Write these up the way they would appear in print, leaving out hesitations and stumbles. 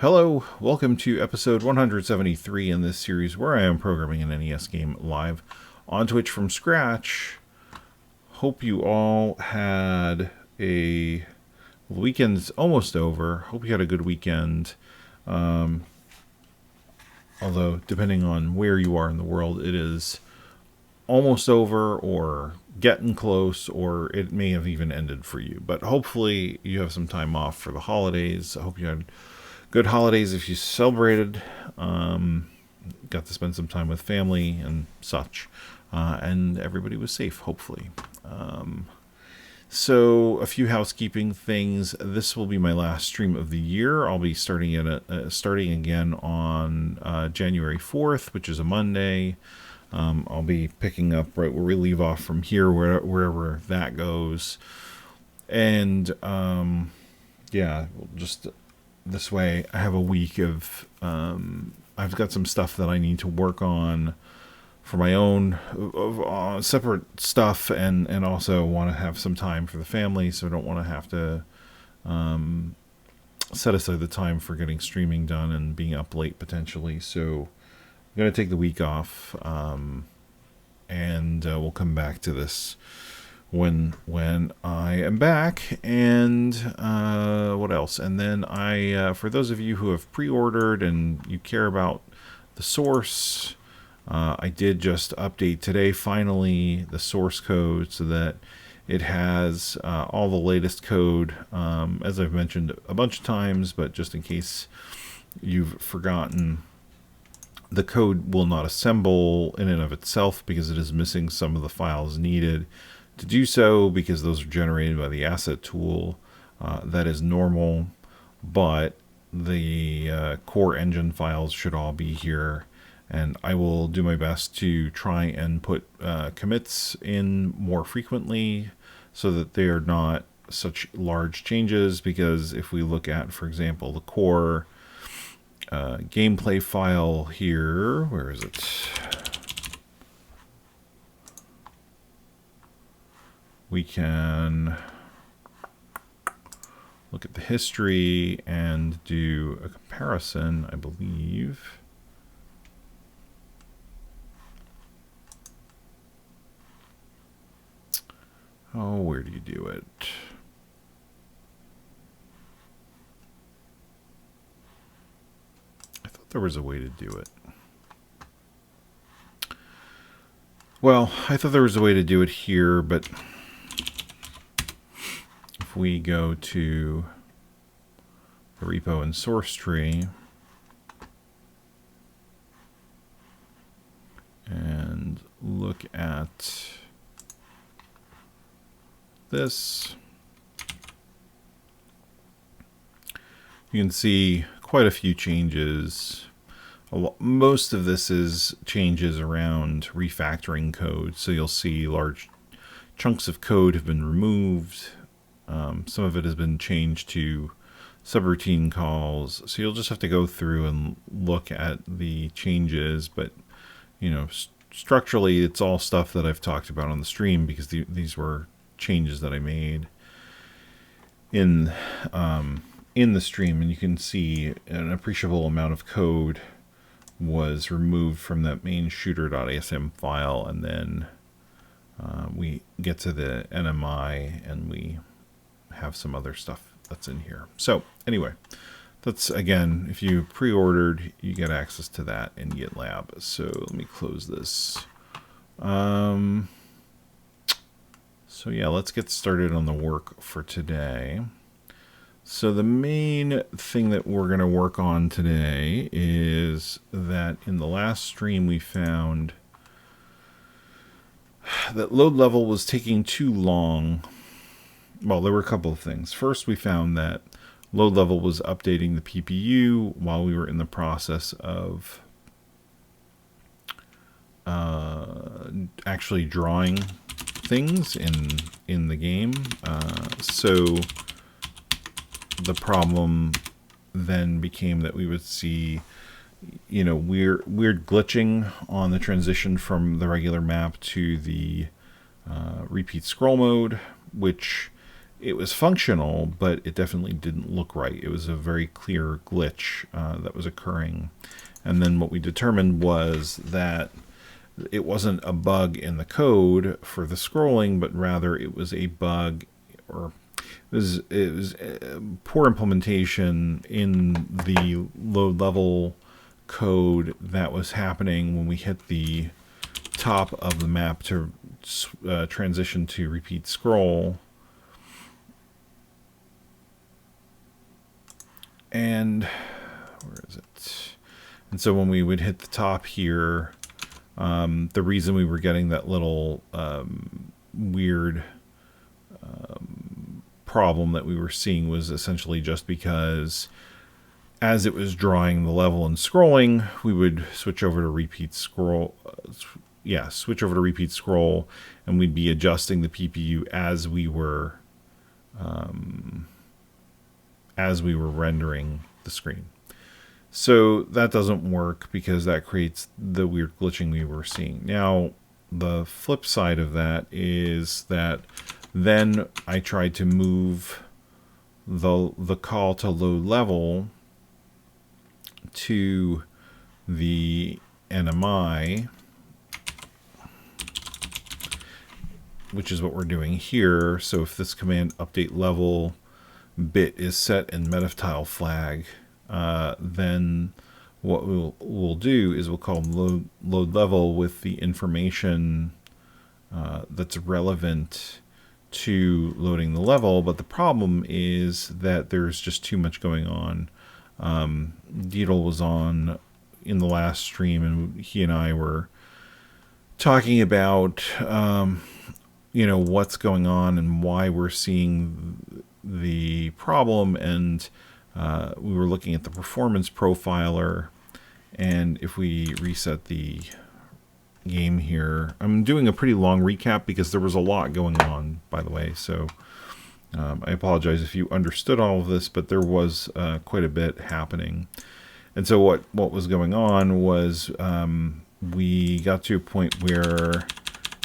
Hello, welcome to episode 173 in this series where I am programming an NES game live on Twitch from scratch. Hope you all had a weekend's almost over. Hope you had a good weekend. Although, depending on where you are in the world, it is almost over or getting close, or it may have even ended for you. But hopefully you have some time off for the holidays. I hope you had good holidays if you celebrated. Got to spend some time with family and such. And everybody was safe, hopefully. So a few housekeeping things. This will be my last stream of the year. I'll be starting again on January 4th, which is a Monday. I'll be picking up right where we leave off from here, wherever that goes. And just this way I have a week of I've got some stuff that I need to work on for my own separate stuff, and also want to have some time for the family, so I don't want to have to set aside the time for getting streaming done and being up late potentially. So I'm going to take the week off, and we'll come back to this when I am back. And what else? And then for those of you who have pre-ordered and you care about the source, I did just update today finally the source code so that it has all the latest code, as I've mentioned a bunch of times, but just in case you've forgotten, the code will not assemble in and of itself because it is missing some of the files needed to do so, because those are generated by the asset tool. That is normal, but the core engine files should all be here, and I will do my best to try and put commits in more frequently so that they are not such large changes. Because if we look at, for example, the core gameplay file here, where is it? We can look at the history and do a comparison, I believe. Oh, where do you do it? I thought there was a way to do it. Well, I thought there was a way to do it here, but if we go to the repo and source tree and look at this, you can see quite a few changes. Most of this is changes around refactoring code, so you'll see large chunks of code have been removed. Some of it has been changed to subroutine calls, so you'll just have to go through and look at the changes. But structurally it's all stuff that I've talked about on the stream, because these were changes that I made in the stream, and you can see an appreciable amount of code was removed from that main shooter.asm file, and then we get to the NMI and we have some other stuff that's in here. So anyway, that's, again, if you pre-ordered, you get access to that in GitLab. So let me close this. So yeah, let's get started on the work for today. So the main thing that we're going to work on today is that in the last stream we found that load level was taking too long. Well, there were a couple of things. First, we found that load level was updating the PPU while we were in the process of actually drawing things in the game. So the problem then became that we would see weird glitching on the transition from the regular map to the repeat scroll mode, which it was functional, but it definitely didn't look right. It was a very clear glitch that was occurring. And then what we determined was that it wasn't a bug in the code for the scrolling, but rather it was a bug, or it was poor implementation in the load level code that was happening when we hit the top of the map to transition to repeat scroll. And where is it? And so when we would hit the top here, the reason we were getting that little weird problem that we were seeing was essentially just because as it was drawing the level and scrolling, we would switch over to repeat scroll. Switch over to repeat scroll, and we'd be adjusting the PPU as we were rendering the screen. So that doesn't work because that creates the weird glitching we were seeing. Now, the flip side of that is that then I tried to move the call to load level to the NMI, which is what we're doing here. So if this command update level bit is set in metatile flag, then what we'll do is we'll call load level with the information that's relevant to loading the level. But the problem is that there's just too much going on. Deedle was on in the last stream, and he and I were talking about what's going on and why we're seeing the problem, and we were looking at the performance profiler. And if we reset the game here, I'm doing a pretty long recap because there was a lot going on, by the way, so I apologize if you understood all of this, but there was quite a bit happening. And so what was going on was we got to a point where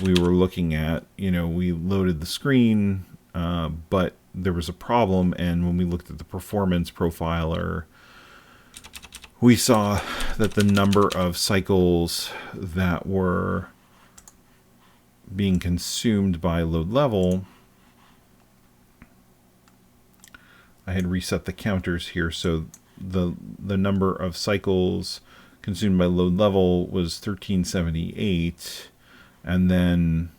we were looking at, we loaded the screen, but there was a problem, and when we looked at the performance profiler, we saw that the number of cycles that were being consumed by load level, I had reset the counters here, so the number of cycles consumed by load level was 1378, and then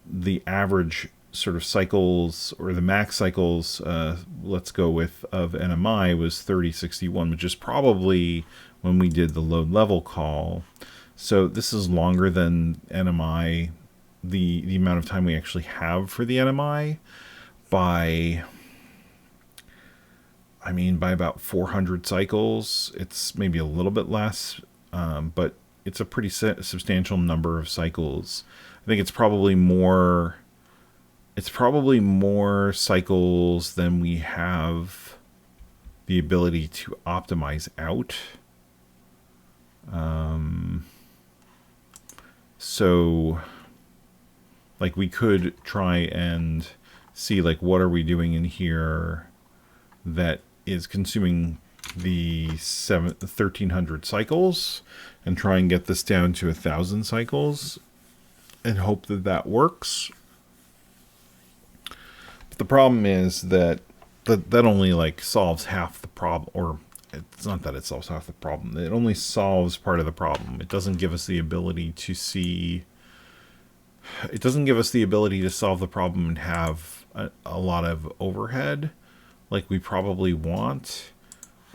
the average sort of cycles, or the max cycles, let's go with, of NMI was 3061, which is probably when we did the load level call. So this is longer than NMI, the amount of time we actually have for the NMI, by about 400 cycles. It's maybe a little bit less, but it's a pretty substantial number of cycles. I think it's probably more cycles than we have the ability to optimize out. So like we could try and see like what are we doing in here that is consuming the 1300 cycles, and try and get this down to 1,000 cycles and hope that that works. But the problem is that only like solves half the problem, or it's not that it solves half the problem. It only solves part of the problem. It doesn't give us the ability to see. It doesn't give us the ability to solve the problem and have a lot of overhead like we probably want.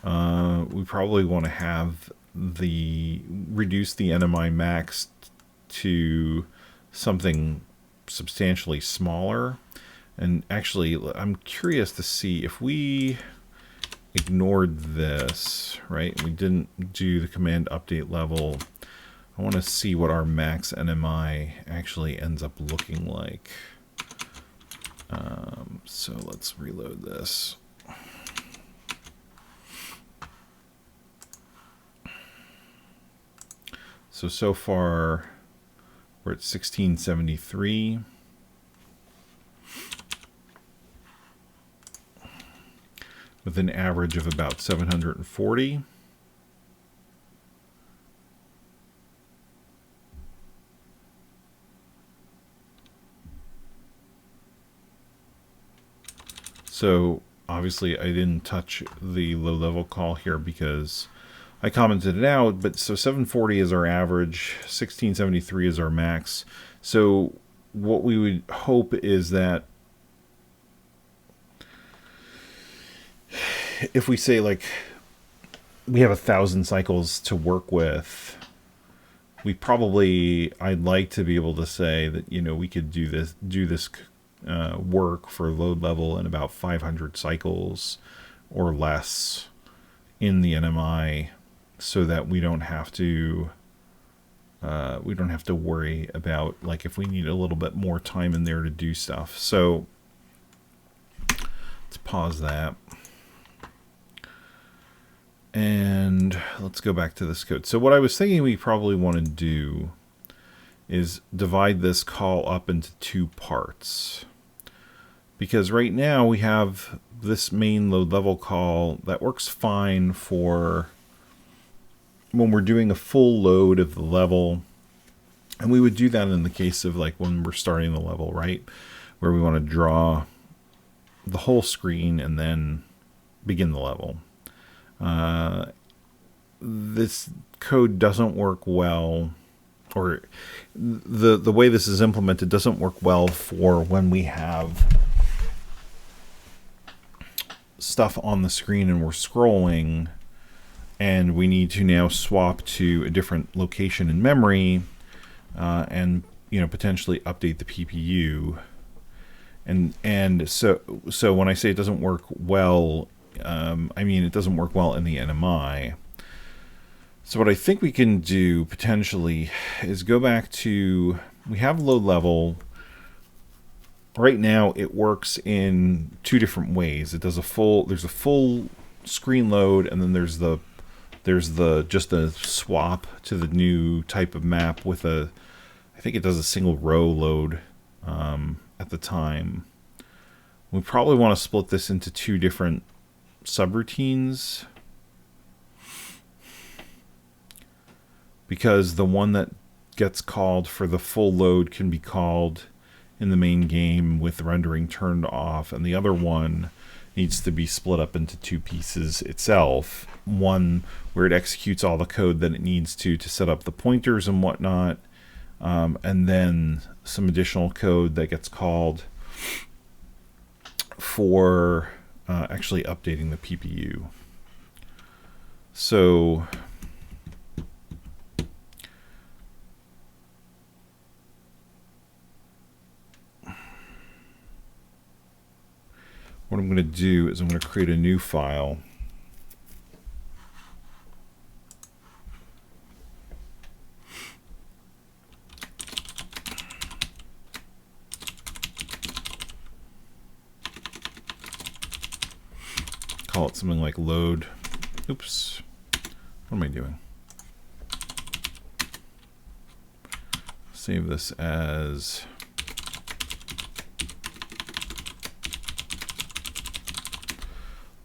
We probably want to have reduce the NMI max to something substantially smaller. And actually, I'm curious to see if we ignored this, right? We didn't do the command update level. I want to see what our max NMI actually ends up looking like. So let's reload this. So far, we're at 1673. with an average of about 740. So obviously I didn't touch the low level call here because I commented it out, but so 740 is our average, 1673 is our max. So what we would hope is that if we say like we have 1,000 cycles to work with, I'd like to be able to say that, you know, we could do this work for load level in about 500 cycles or less in the NMI, so that we don't have to worry about like if we need a little bit more time in there to do stuff. So let's pause that. And let's go back to this code. So what I was thinking we probably want to do is divide this call up into two parts. Because right now we have this main load level call that works fine for when we're doing a full load of the level. And we would do that in the case of like when we're starting the level, right? Where we want to draw the whole screen and then begin the level. This code doesn't work well, or the way this is implemented doesn't work well for when we have stuff on the screen and we're scrolling and we need to now swap to a different location in memory, and you know, potentially update the PPU. And so when I say it doesn't work well, I mean it doesn't work well in the NMI. So what I think we can do potentially is go back to, we have load level. Right now it works in two different ways. It does there's a full screen load, and then there's just a swap to the new type of map with I think it does a single row load at the time. We probably want to split this into two different subroutines, because the one that gets called for the full load can be called in the main game with rendering turned off, and the other one needs to be split up into two pieces itself. One where it executes all the code that it needs to set up the pointers and whatnot, and then some additional code that gets called for actually updating the PPU. So what I'm going to do is I'm going to create a new file. Call it something like load. Oops. What am I doing? Save this as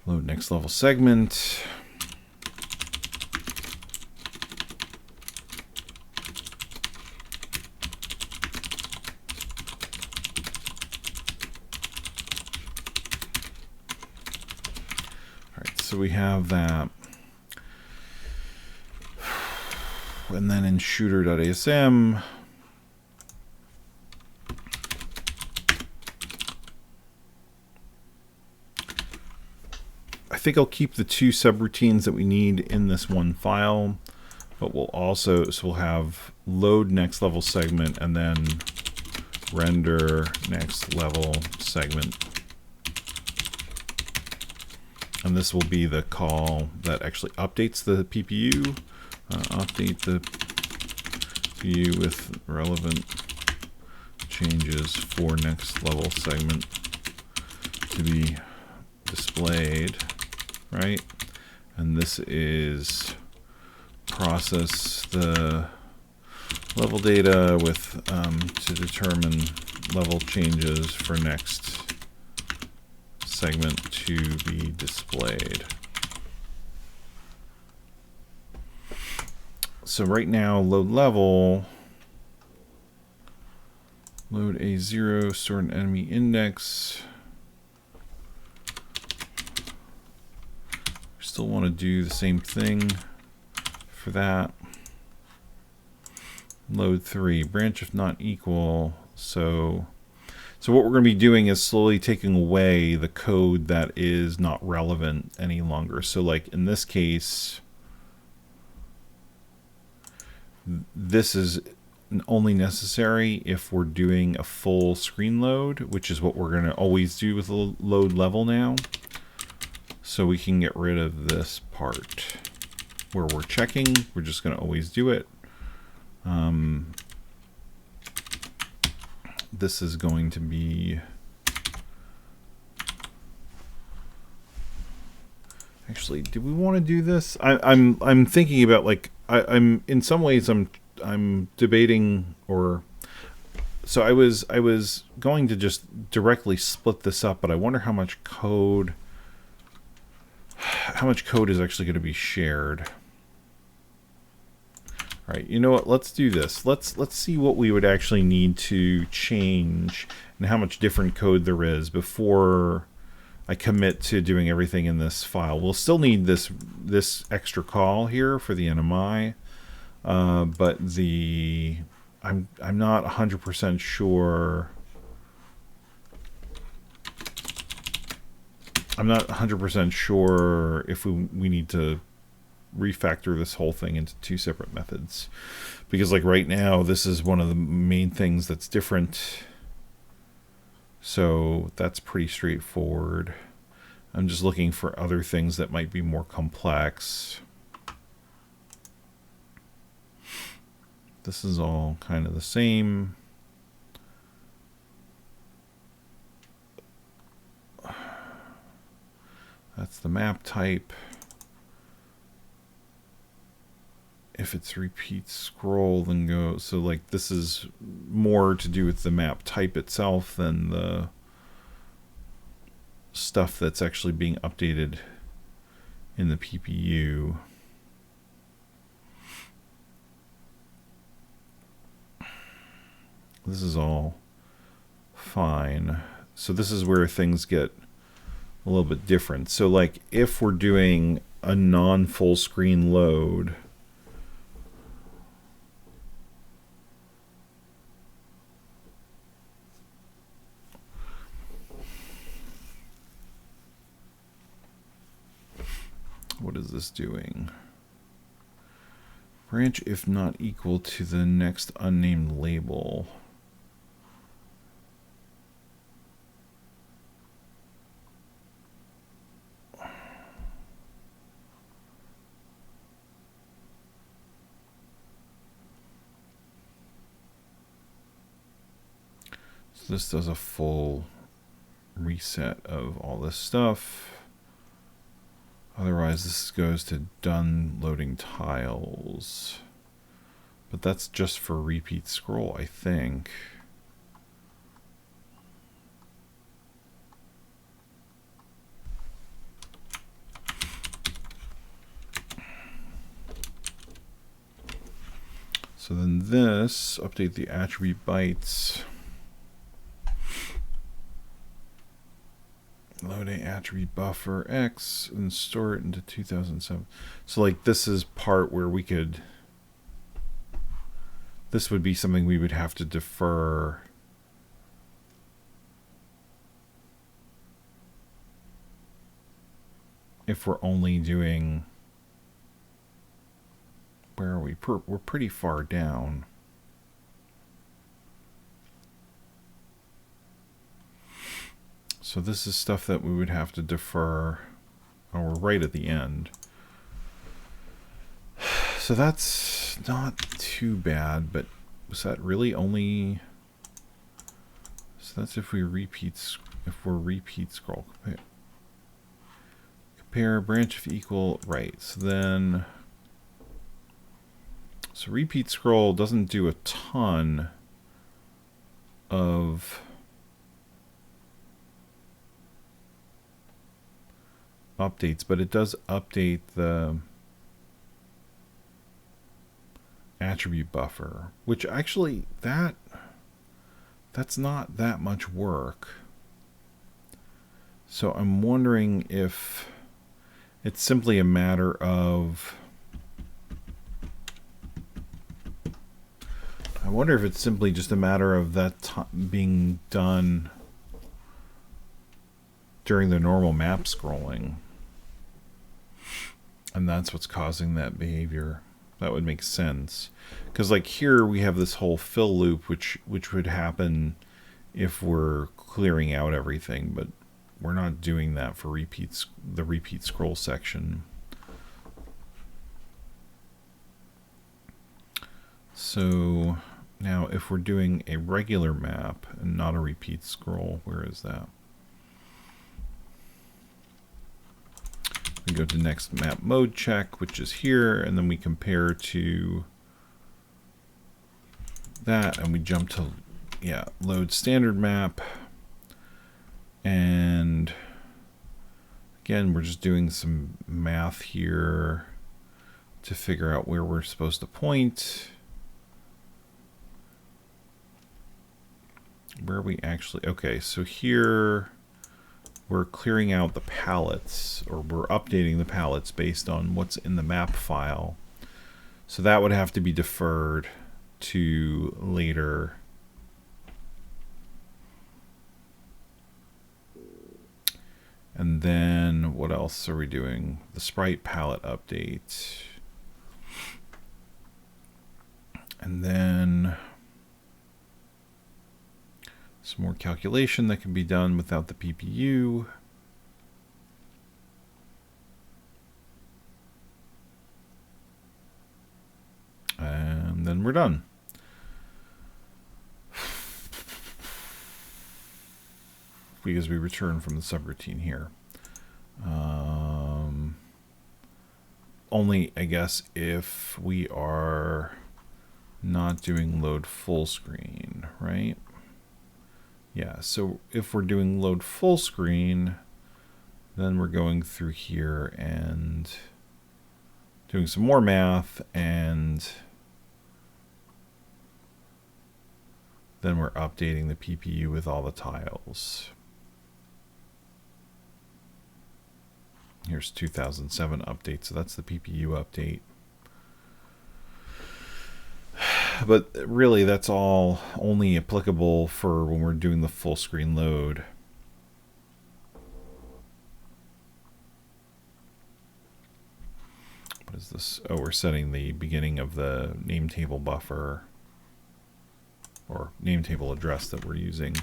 load next level segment. All right, so we have that. And then in shooter.asm, I think I'll keep the two subroutines that we need in this one file, but we'll also, so we'll have load next level segment and then render next level segment. And this will be the call that actually updates the PPU. Update the PPU with relevant changes for next level segment to be displayed. Right, and this is process the level data with to determine level changes for next segment to be displayed. So right now, load level, load A0, store an enemy index. We still want to do the same thing for that. Load 3, branch if not equal. So what we're going to be doing is slowly taking away the code that is not relevant any longer. So like in this case, this is only necessary if we're doing a full screen load, which is what we're going to always do with the load level now. So we can get rid of this part where we're checking. We're just going to always do it. This is going to be actually, do we want to do this? I'm thinking about, like, I'm in some ways I'm debating, or so I was going to just directly split this up, but I wonder how much code is actually going to be shared. All right, you know what? Let's do this. Let's see what we would actually need to change and how much different code there is before I commit to doing everything in this file. We'll still need this extra call here for the NMI, but I'm not 100% sure. I'm not 100% sure if we need to refactor this whole thing into two separate methods, because like right now this is one of the main things that's different, so that's pretty straightforward. I'm just looking for other things that might be more complex. This is all kind of the same. That's the map type. If it's repeat scroll, then go. So like this is more to do with the map type itself than the stuff that's actually being updated in the PPU. This is all fine. So this is where things get a little bit different. So like if we're doing a non-full screen load, what is this doing? Branch if not equal to the next unnamed label. So this does a full reset of all this stuff. Otherwise, this goes to done loading tiles. But that's just for repeat scroll, I think. So then this, update the attribute bytes. Load a attribute buffer X and store it into 2007. So like this is part where we could, this would be something we would have to defer if we're only doing, where are we? We're pretty far down. So this is stuff that we would have to defer. Oh, we're right at the end. So that's not too bad, but was that really only... So that's if we're repeat scroll. Compare branch if equal, right. So then... So repeat scroll doesn't do a ton of... updates, but it does update the attribute buffer, which actually that's not that much work. So I'm wondering if it's simply a matter of, I wonder if it's simply just a matter of that being done during the normal map scrolling, and that's what's causing that behavior. That would make sense, because like here we have this whole fill loop, which would happen if we're clearing out everything, but we're not doing that for the repeat scroll section. So now if we're doing a regular map and not a repeat scroll, where is that? We go to next map mode check, which is here, and then we compare to that, and we jump to, yeah, load standard map. And again, we're just doing some math here to figure out where we're supposed to point. Where are we actually? Okay, so here we're clearing out the palettes, or we're updating the palettes based on what's in the map file. So that would have to be deferred to later. And then what else are we doing? The sprite palette update. And then some more calculation that can be done without the PPU. And then we're done. Because we return from the subroutine here. Only, I guess, if we are not doing load full screen, right? Yeah, so if we're doing load full screen, then we're going through here and doing some more math, and then we're updating the PPU with all the tiles. Here's 2007 update, so that's the PPU update. But really, that's all only applicable for when we're doing the full screen load. What is this? Oh, we're setting the beginning of the name table buffer, or name table address that we're using.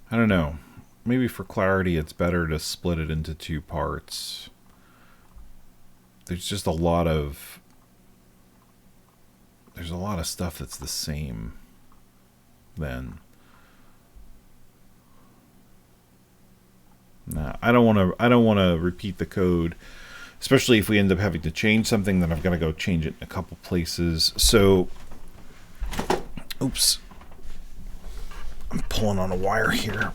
I don't know. Maybe for clarity, it's better to split it into two parts. There's just a lot of stuff that's the same then. Nah, I don't want to repeat the code, especially if we end up having to change something, then I've got to go change it in a couple places. So, oops. I'm pulling on a wire here.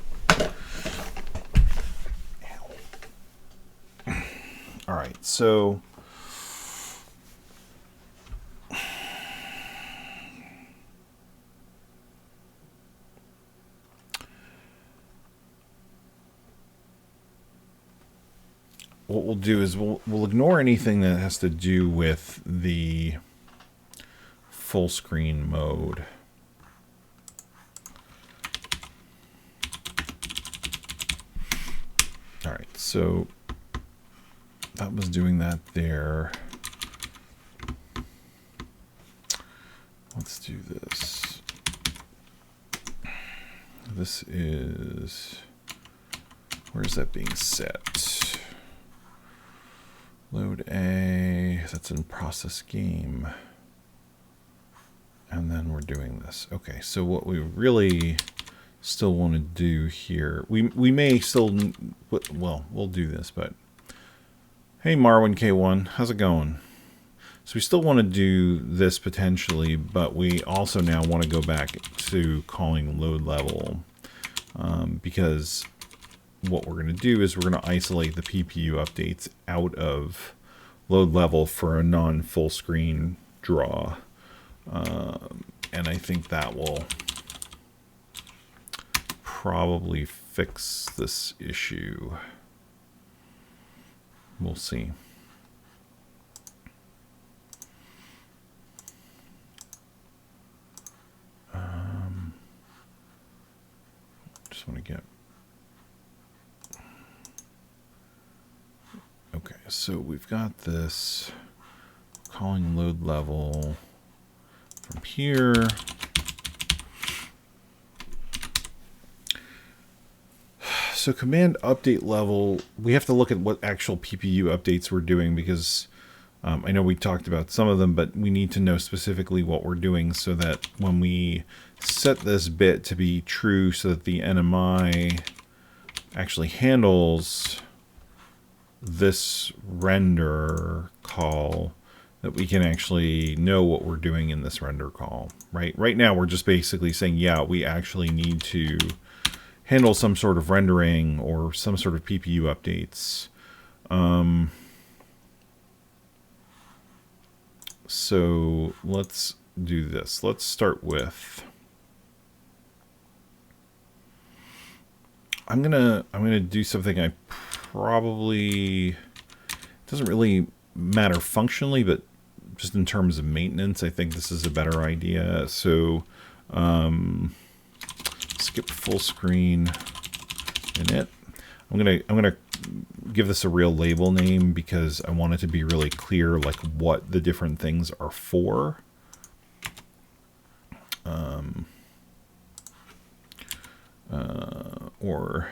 All right, so what we'll do is we'll ignore anything that has to do with the full screen mode. All right, so that was doing that there. Let's do this. This is, where's that being set? Load A, that's in process game. And then we're doing this. Okay, so what we really still want to do here, we may still, well, we'll do this, but hey Marwin K1, how's it going? So we still want to do this potentially, but we also now want to go back to calling load level, because what we're going to do is we're going to isolate the PPU updates out of load level for a non-full screen draw. And I think that will probably fix this issue. We'll see. Just want to get... Okay, so we've got this calling load level from here. So command update level, we have to look at what actual PPU updates we're doing, because I know we talked about some of them, but we need to know specifically what we're doing so that when we set this bit to be true so that the NMI actually handles this render call, that we can actually know what we're doing in this render call, right? Right now we're just basically saying, yeah, we actually need to handle some sort of rendering or some sort of PPU updates. So let's do this. Let's start with, I'm gonna do something I probably, doesn't really matter functionally, but just in terms of maintenance, I think this is a better idea. So skip full screen init. I'm gonna give this a real label name because I want it to be really clear, like what the different things are for. Or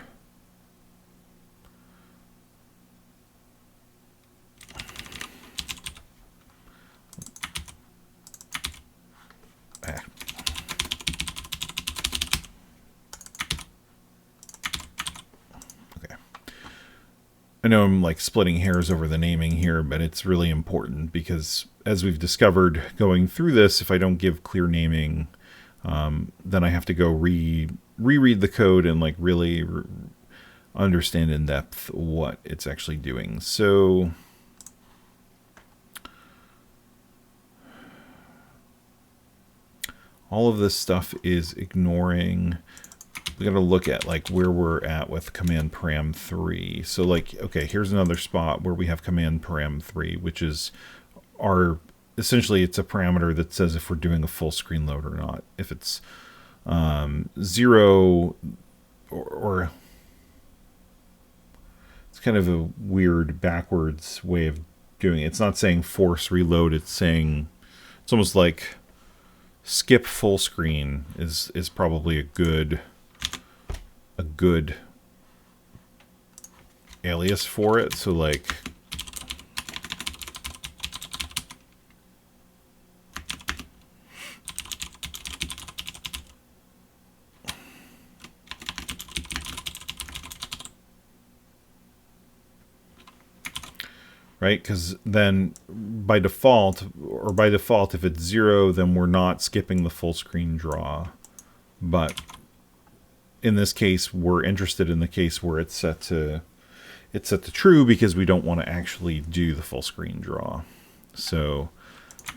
I know I'm like splitting hairs over the naming here, but it's really important because, as we've discovered going through this, if I don't give clear naming, then I have to go reread the code and like really understand in depth what it's actually doing. So all of this stuff is ignoring. We got to look at like where we're at with command param 3. So like, okay, here's another spot where we have command param 3, which is our, essentially it's a parameter that says if we're doing a full screen load or not. If it's 0 or it's kind of a weird backwards way of doing it. It's not saying force reload. It's saying, it's almost like skip full screen is probably a good alias for it. So like, right? Because then by default, if it's 0, then we're not skipping the full screen draw. But in this case, we're interested in the case where it's set to true because we don't want to actually do the full screen draw. So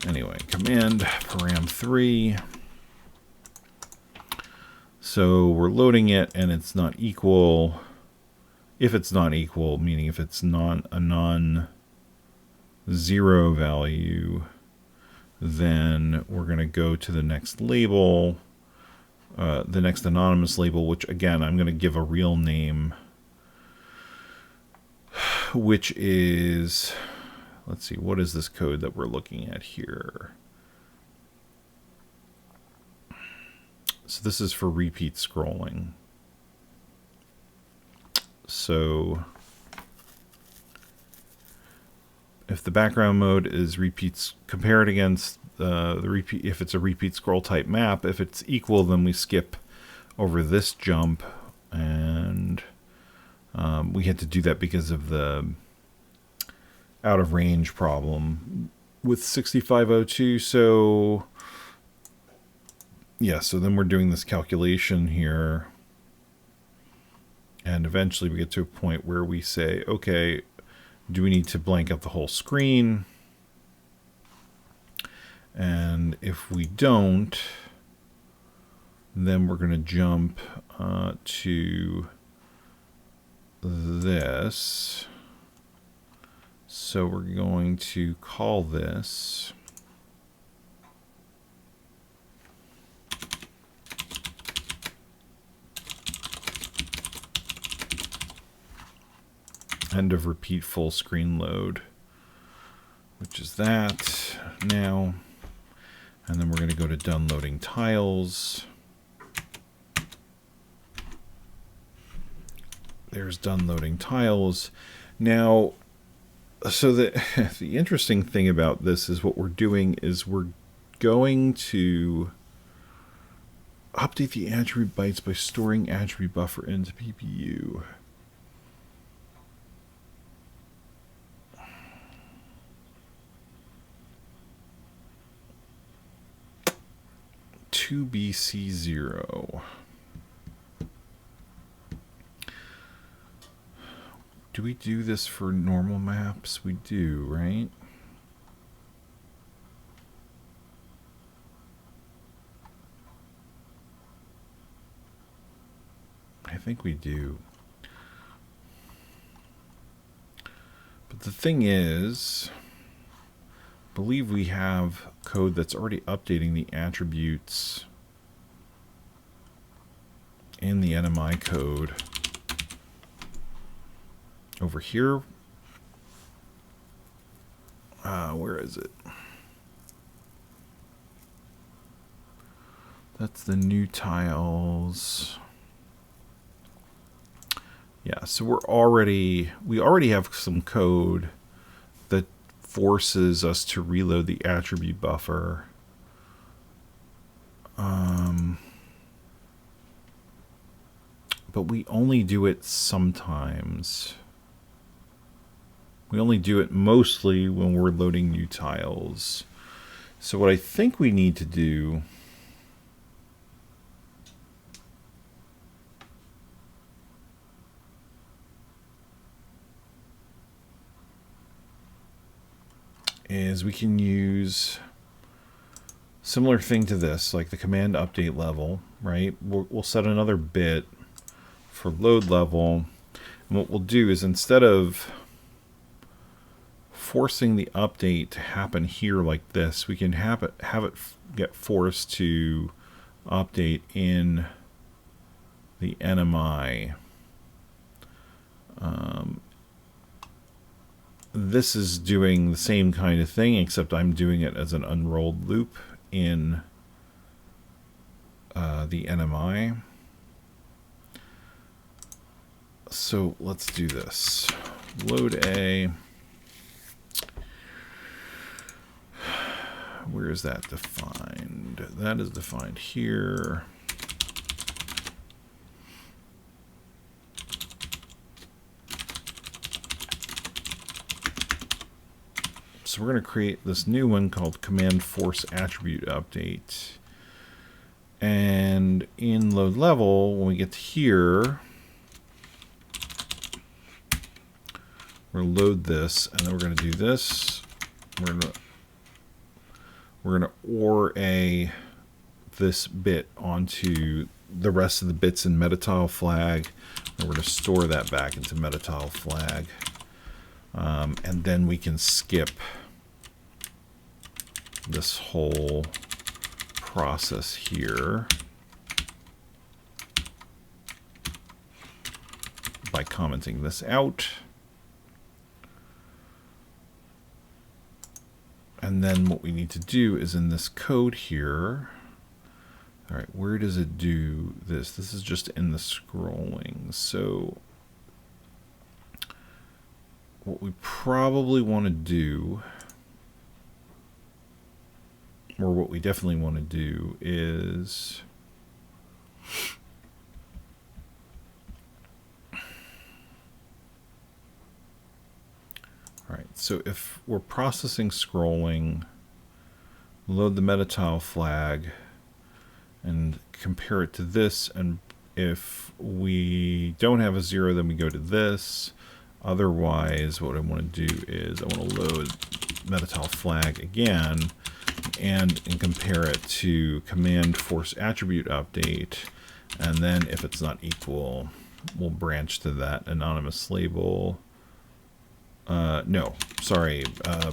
anyway, command param 3. So we're loading it and it's not equal. If it's not equal, meaning if it's not a non-zero value, then we're going to go to the next label. The next anonymous label, which again, I'm going to give a real name, which is, let's see, what is this code that we're looking at here? So this is for repeat scrolling. So if the background mode is repeats, compare it against the repeat. If it's a repeat scroll type map, if it's equal, then we skip over this jump, and we had to do that because of the out of range problem with 6502. So yeah, so then we're doing this calculation here, and eventually we get to a point where we say, okay, do we need to blank out the whole screen? And if we don't, then we're going to jump to this. So we're going to call this end of repeat full screen load, which is that now. And then we're going to go to done loading tiles. There's done loading tiles. Now, so the interesting thing about this is what we're doing is we're going to update the attribute bytes by storing attribute buffer into PPU. BC0. Do we do this for normal maps? We do, right? I think we do. But the thing is, I believe we have code that's already updating the attributes in the NMI code over here. Where is it? That's the new tiles. Yeah, so we already have some code that forces us to reload the attribute buffer. But we only do it sometimes. We only do it mostly when we're loading new tiles. So what I think we need to do is we can use similar thing to this, like the command update level, right? We'll set another bit for load level. And what we'll do is, instead of forcing the update to happen here like this, we can have it get forced to update in the NMI. This is doing the same kind of thing, except I'm doing it as an unrolled loop in the NMI. So let's do this. Load A. Where is that defined? That is defined here. So we're going to create this new one called command force attribute update. And in load level, when we get to here, we're going to load this, and then we're going to do this. We're going to OR this bit onto the rest of the bits in metatile flag, and we're going to store that back into metatile flag. And then we can skip this whole process here by commenting this out. And then what we need to do is in this code here. All right, where does it do this? This is just in the scrolling. So what we probably want to do, or what we definitely want to do, is all right, so if we're processing scrolling, load the meta tile flag and compare it to this, and if we don't have a 0, then we go to this. Otherwise, what I want to do is I want to load meta tile flag again and compare it to command force attribute update, and then if it's not equal, we'll branch to that anonymous label. No, sorry,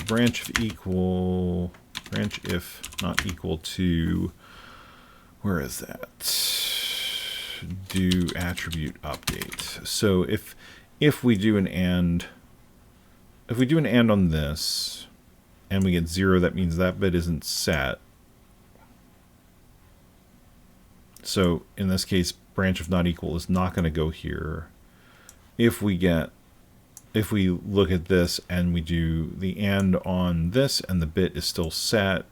branch if not equal to, where is that? Do attribute update. So if we do an and, on this, and we get 0, that means that bit isn't set. So in this case, branch if not equal is not going to go here. If we look at this and we do the and on this and the bit is still set,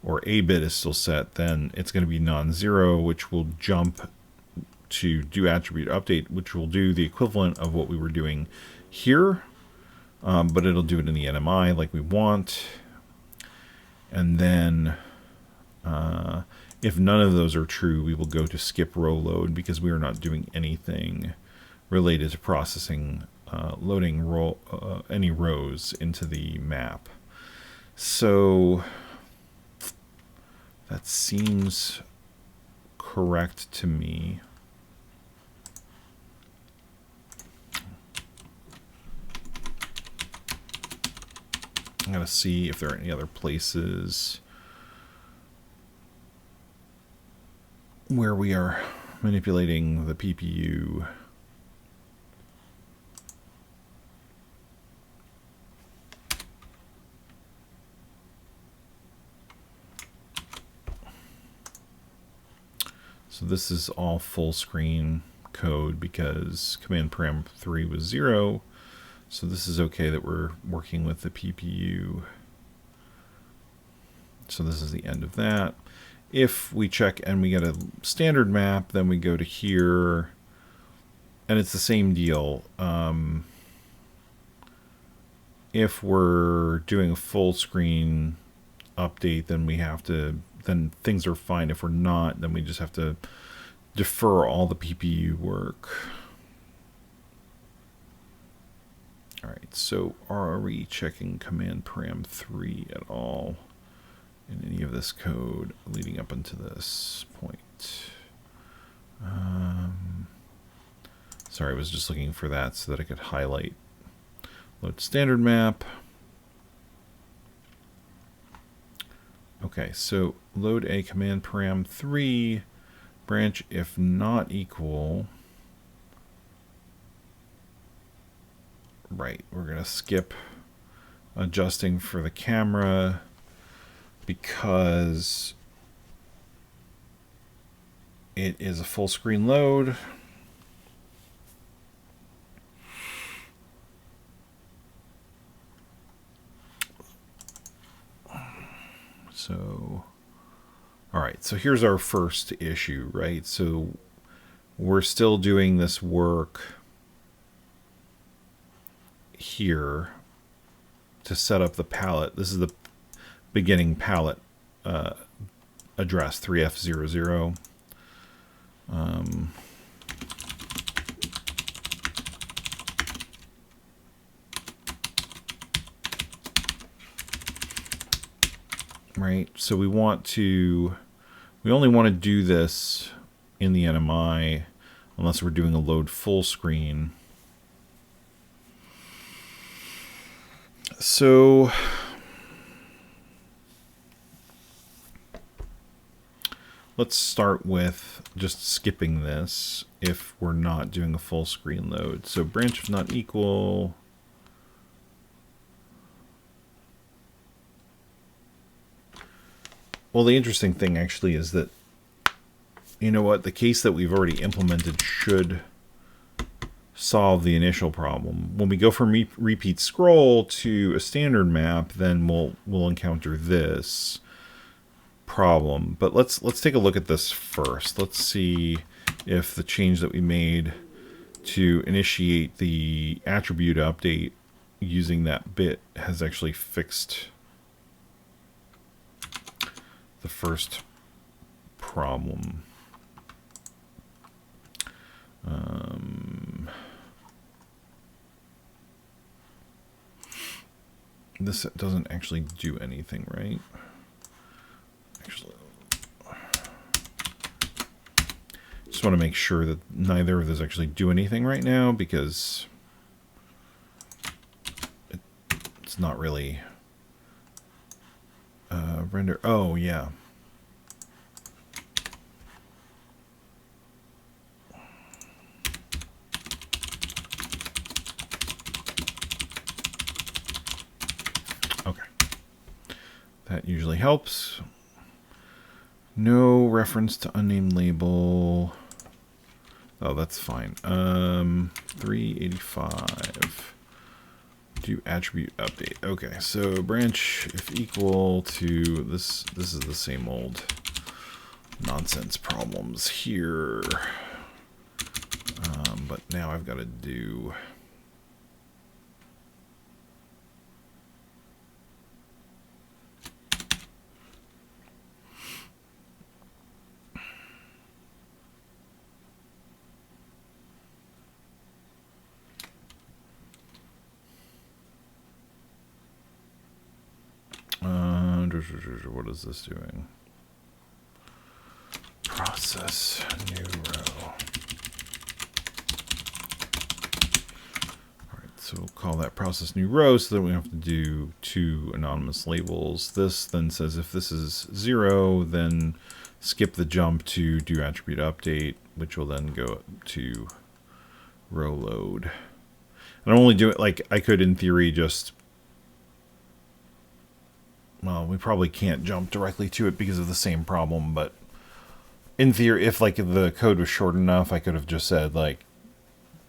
or a bit is still set, then it's going to be non-zero, which will jump to do attribute update, which will do the equivalent of what we were doing here, but it'll do it in the NMI like we want. And then if none of those are true, we will go to skip row load, because we are not doing anything related to processing loading any rows into the map. So that seems correct to me. I'm going to see if there are any other places where we are manipulating the PPU. So this is all full screen code because command param 3 was 0. So this is okay that we're working with the PPU. So this is the end of that. If we check and we get a standard map, then we go to here, and it's the same deal. If we're doing a full screen update, then things are fine. If we're not, then we just have to defer all the PPU work. All right, so are we checking command param 3 at all in any of this code leading up until this point? Sorry, I was just looking for that so that I could highlight. Load standard map. Okay, so load a command param 3, branch if not equal. Right, we're going to skip adjusting for the camera because it is a full screen load. So, all right, so here's our first issue, right? So we're still doing this work here to set up the palette. This is the beginning palette address 3F00. Right, so we only want to do this in the NMI unless we're doing a load full screen. So let's start with just skipping this if we're not doing a full screen load. So branch if not equal. Well, the interesting thing actually is that, you know what, the case that we've already implemented should solve the initial problem. When we go from repeat scroll to a standard map, then we'll encounter this problem. But let's take a look at this first. Let's see if the change that we made to initiate the attribute update using that bit has actually fixed the first problem. This doesn't actually do anything, right? Actually, just want to make sure that neither of those actually do anything right now, because it's not really render. Oh, yeah. Okay. That usually helps. No reference to unnamed label. Oh, that's fine. 385. Do attribute update. Okay, so branch if equal to this. This is the same old nonsense problems here. But now I've got to do. What is this doing? Process new row. Alright, so we'll call that process new row so that we don't have to do two anonymous labels. This then says if this is 0, then skip the jump to do attribute update, which will then go to row load. And I'm only doing it like I could in theory just. Well, we probably can't jump directly to it because of the same problem, but in theory, if like the code was short enough, I could have just said like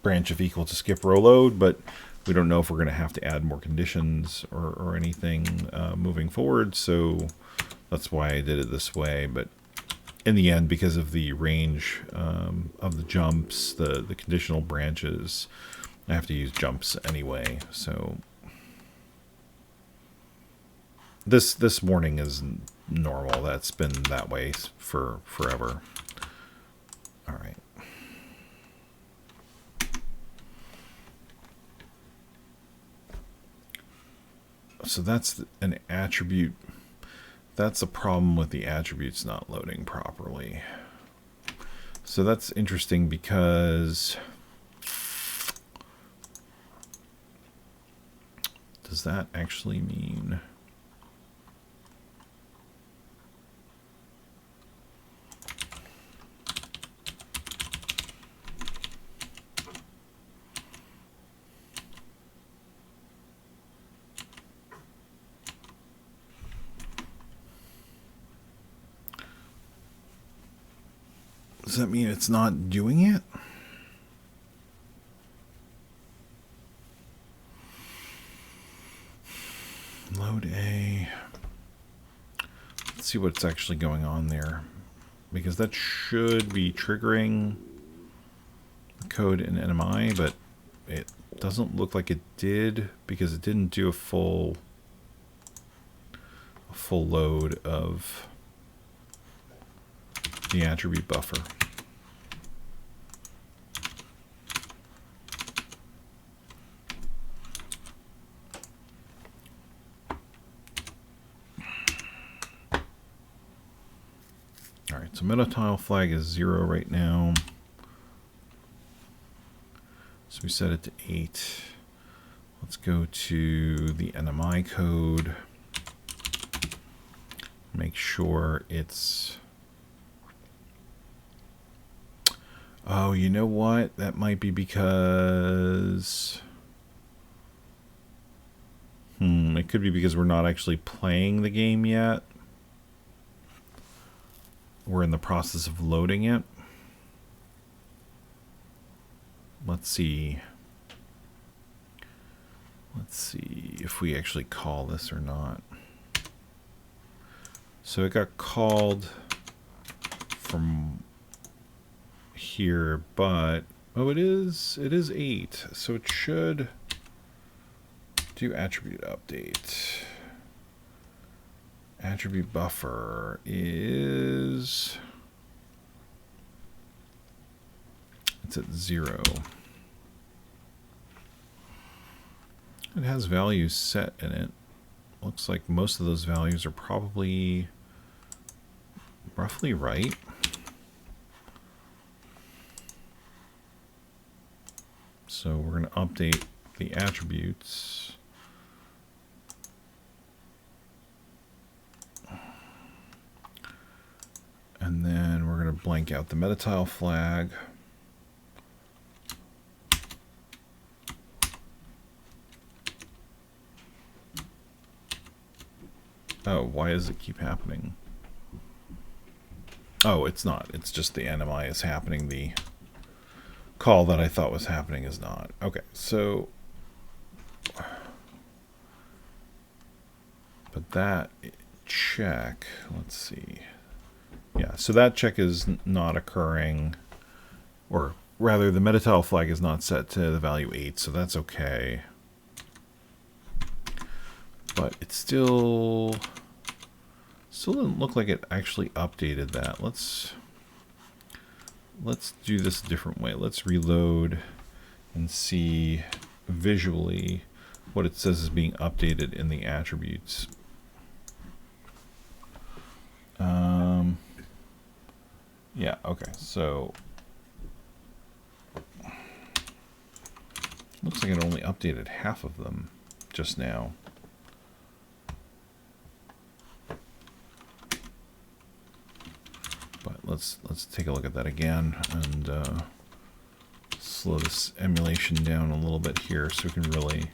branch if equal to skip row load, but we don't know if we're going to have to add more conditions or anything moving forward, so that's why I did it this way. But in the end, because of the range of the jumps, the conditional branches, I have to use jumps anyway, so. This warning is normal. That's been that way for forever. All right. So that's an attribute. That's a problem with the attributes not loading properly. So that's interesting because does that actually mean... Does that mean it's not doing it? Load A. Let's see what's actually going on there, because that should be triggering the code in NMI, but it doesn't look like it did because it didn't do a full load of the attribute buffer. Alright, so meta tile flag is 0 right now. So we set it to 8. Let's go to the NMI code. Make sure it's... Oh, you know what? That might be because... It could be because we're not actually playing the game yet. We're in the process of loading it. let's see. Let's see if we actually call this or not. So it got called from here, but oh, it is 8, so it should do attribute update. Attribute buffer is, it's at 0. It has values set in it. Looks like most of those values are probably roughly right. So we're going to update the attributes. And then we're going to blank out the meta tile flag. Oh, why does it keep happening? Oh, it's not. It's just the NMI is happening. The call that I thought was happening is not. Okay, so... But that check, let's see. Yeah, so that check is not occurring, or rather the meta tile flag is not set to the value 8, so that's okay. But it still doesn't look like it actually updated that. Let's do this a different way. Let's reload and see visually what it says is being updated in the attributes. Yeah, okay, so looks like it only updated half of them just now. But let's take a look at that again and slow this emulation down a little bit here so we can really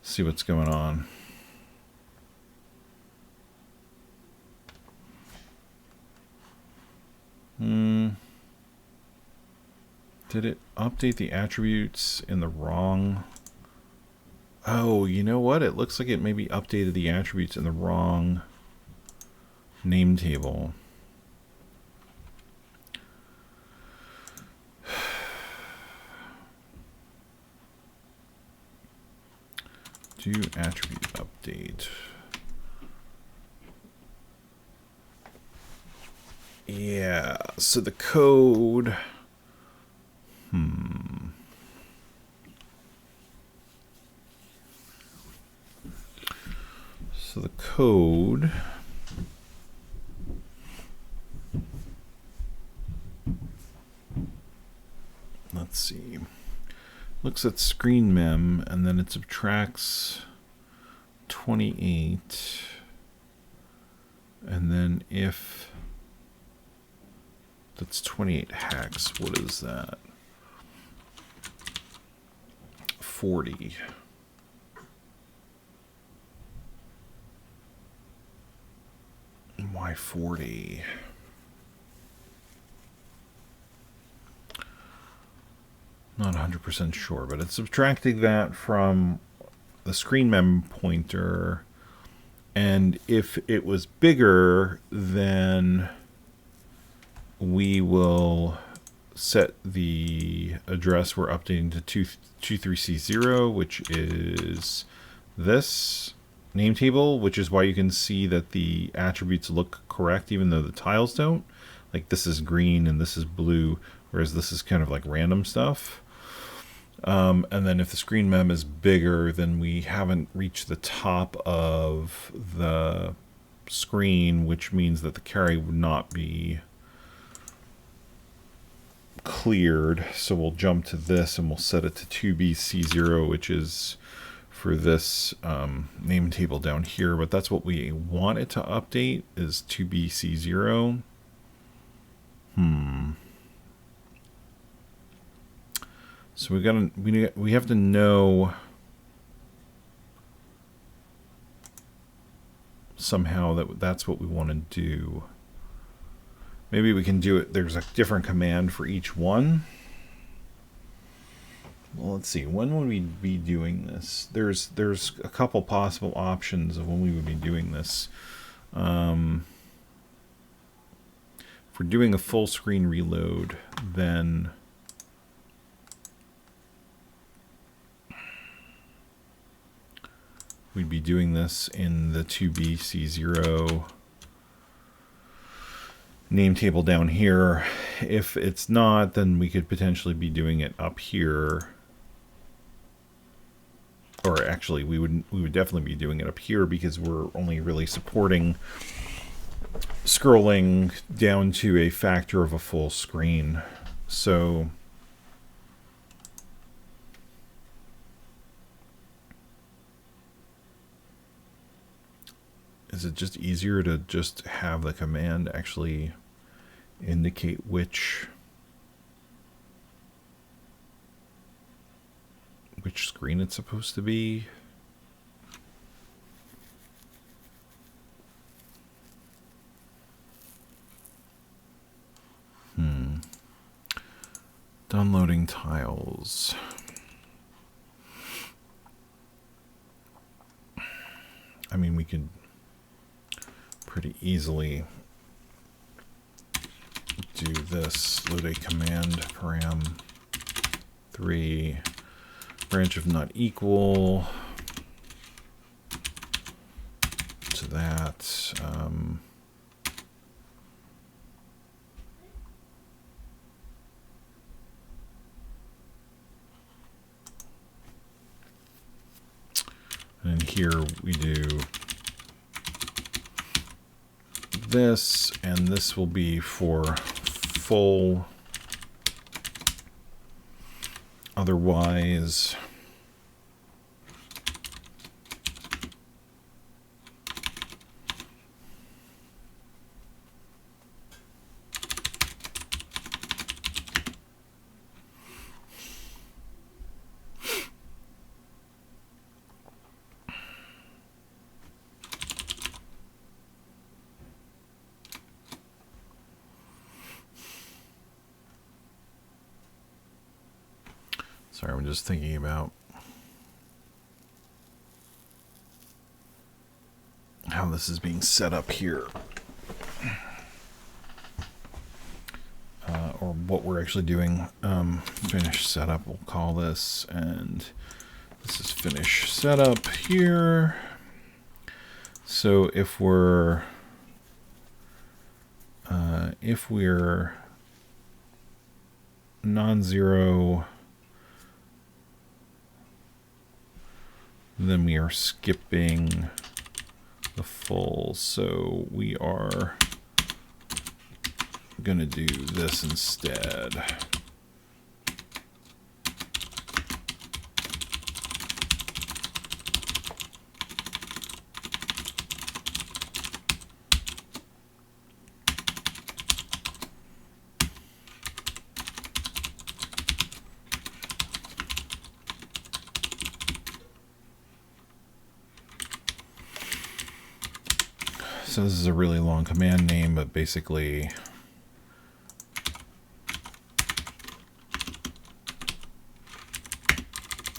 see what's going on. Did it update the attributes in the wrong? Oh, you know what? It looks like it maybe updated the attributes in the wrong name table. Do attribute update. Yeah, so the code... So the code... Let's see. Looks at screen mem, and then it subtracts 28. And then if that's 28 hex, what is that? 40. Why 40? Not 100% sure, but it's subtracting that from the screen mem pointer, and if it was bigger, then we will set the address we're updating to 23C0, which is this name table, which is why you can see that the attributes look correct even though the tiles don't. Like this is green and this is blue, whereas this is kind of like random stuff. And then if the screen mem is bigger, then we haven't reached the top of the screen, which means that the carry would not be cleared. So we'll jump to this and we'll set it to 2BC0, which is for this name table down here. But that's what we want it to update, is 2BC0. So we have to know somehow that that's what we want to do. Maybe we can do it. There's a different command for each one. well, let's see. When would we be doing this? There's a couple possible options of when we would be doing this. If we're doing a full screen reload, then we'd be doing this in the 2BC0 name table down here. If it's not, then we could potentially be doing it up here. Or actually, we would definitely be doing it up here because we're only really supporting scrolling down to a factor of a full screen. So is it just easier to just have the command actually indicate which screen it's supposed to be? Downloading tiles. I mean, we could pretty easily do this. Load a command param 3 branch of not equal to that. And here we do this, and this will be for full. Otherwise, sorry, I'm just thinking about how this is being set up here. Or what we're actually doing. Finish setup, we'll call this, and this is finish setup here. So if we're non-zero, then we are skipping the full, so we are gonna do this instead. So this is a really long command name, but basically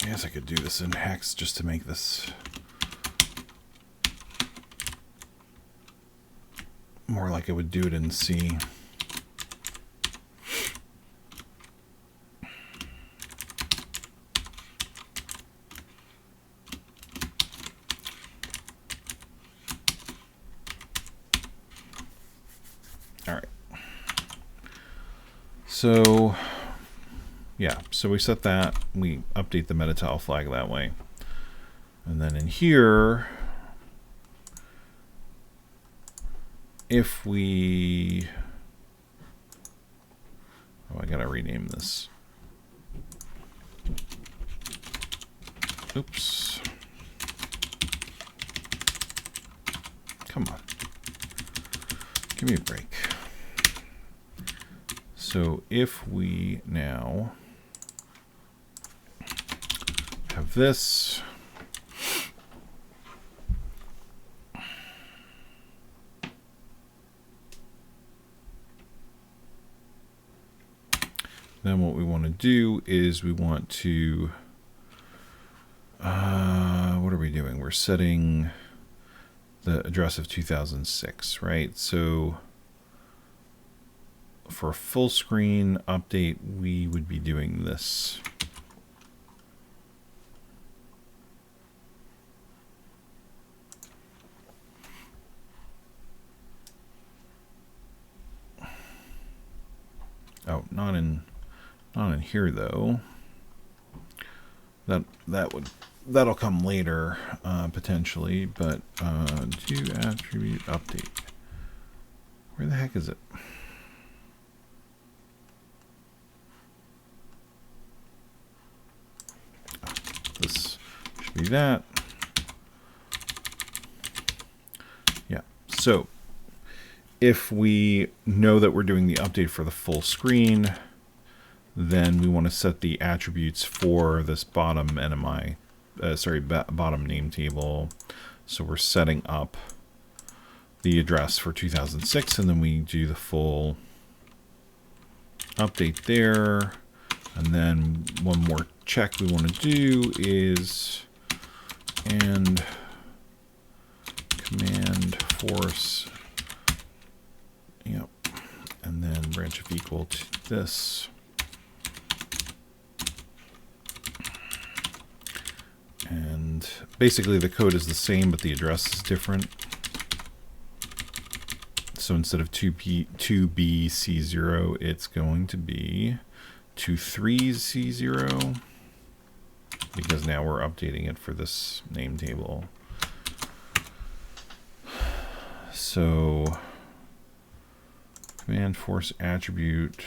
I guess I could do this in hex just to make this more like I would do it in C. All right. So yeah, so we set that, we update the meta tile flag that way. And then in here, if we, oh, I gotta rename this. Oops. Come on. Give me a break. So if we now have this, Then what we want to do is we want to, what are we doing? We're setting the address of 2006, right? So for a full screen update, we would be doing this. Oh, not in here though. That'll come later potentially, but do attribute update. Where the heck is it? This should be that. Yeah. So if we know that we're doing the update for the full screen, then we want to set the attributes for this bottom NMI, bottom name table. So we're setting up the address for 2006, and then we do the full update there. And then one more check we want to do is and command force, yep, and then branch of equal to this. And basically the code is the same, but the address is different. So instead of 2BC0, it's going to be 23C0, because now we're updating it for this name table. So command force attribute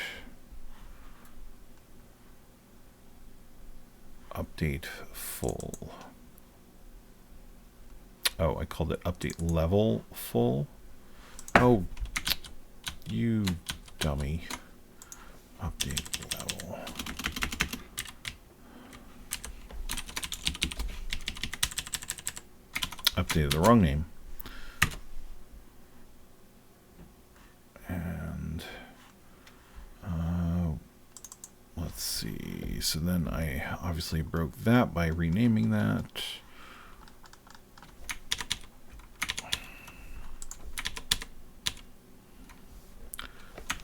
update full. Oh, I called it update level full. Oh, you dummy. Update level. Updated the wrong name. And let's see. So then I obviously broke that by renaming that.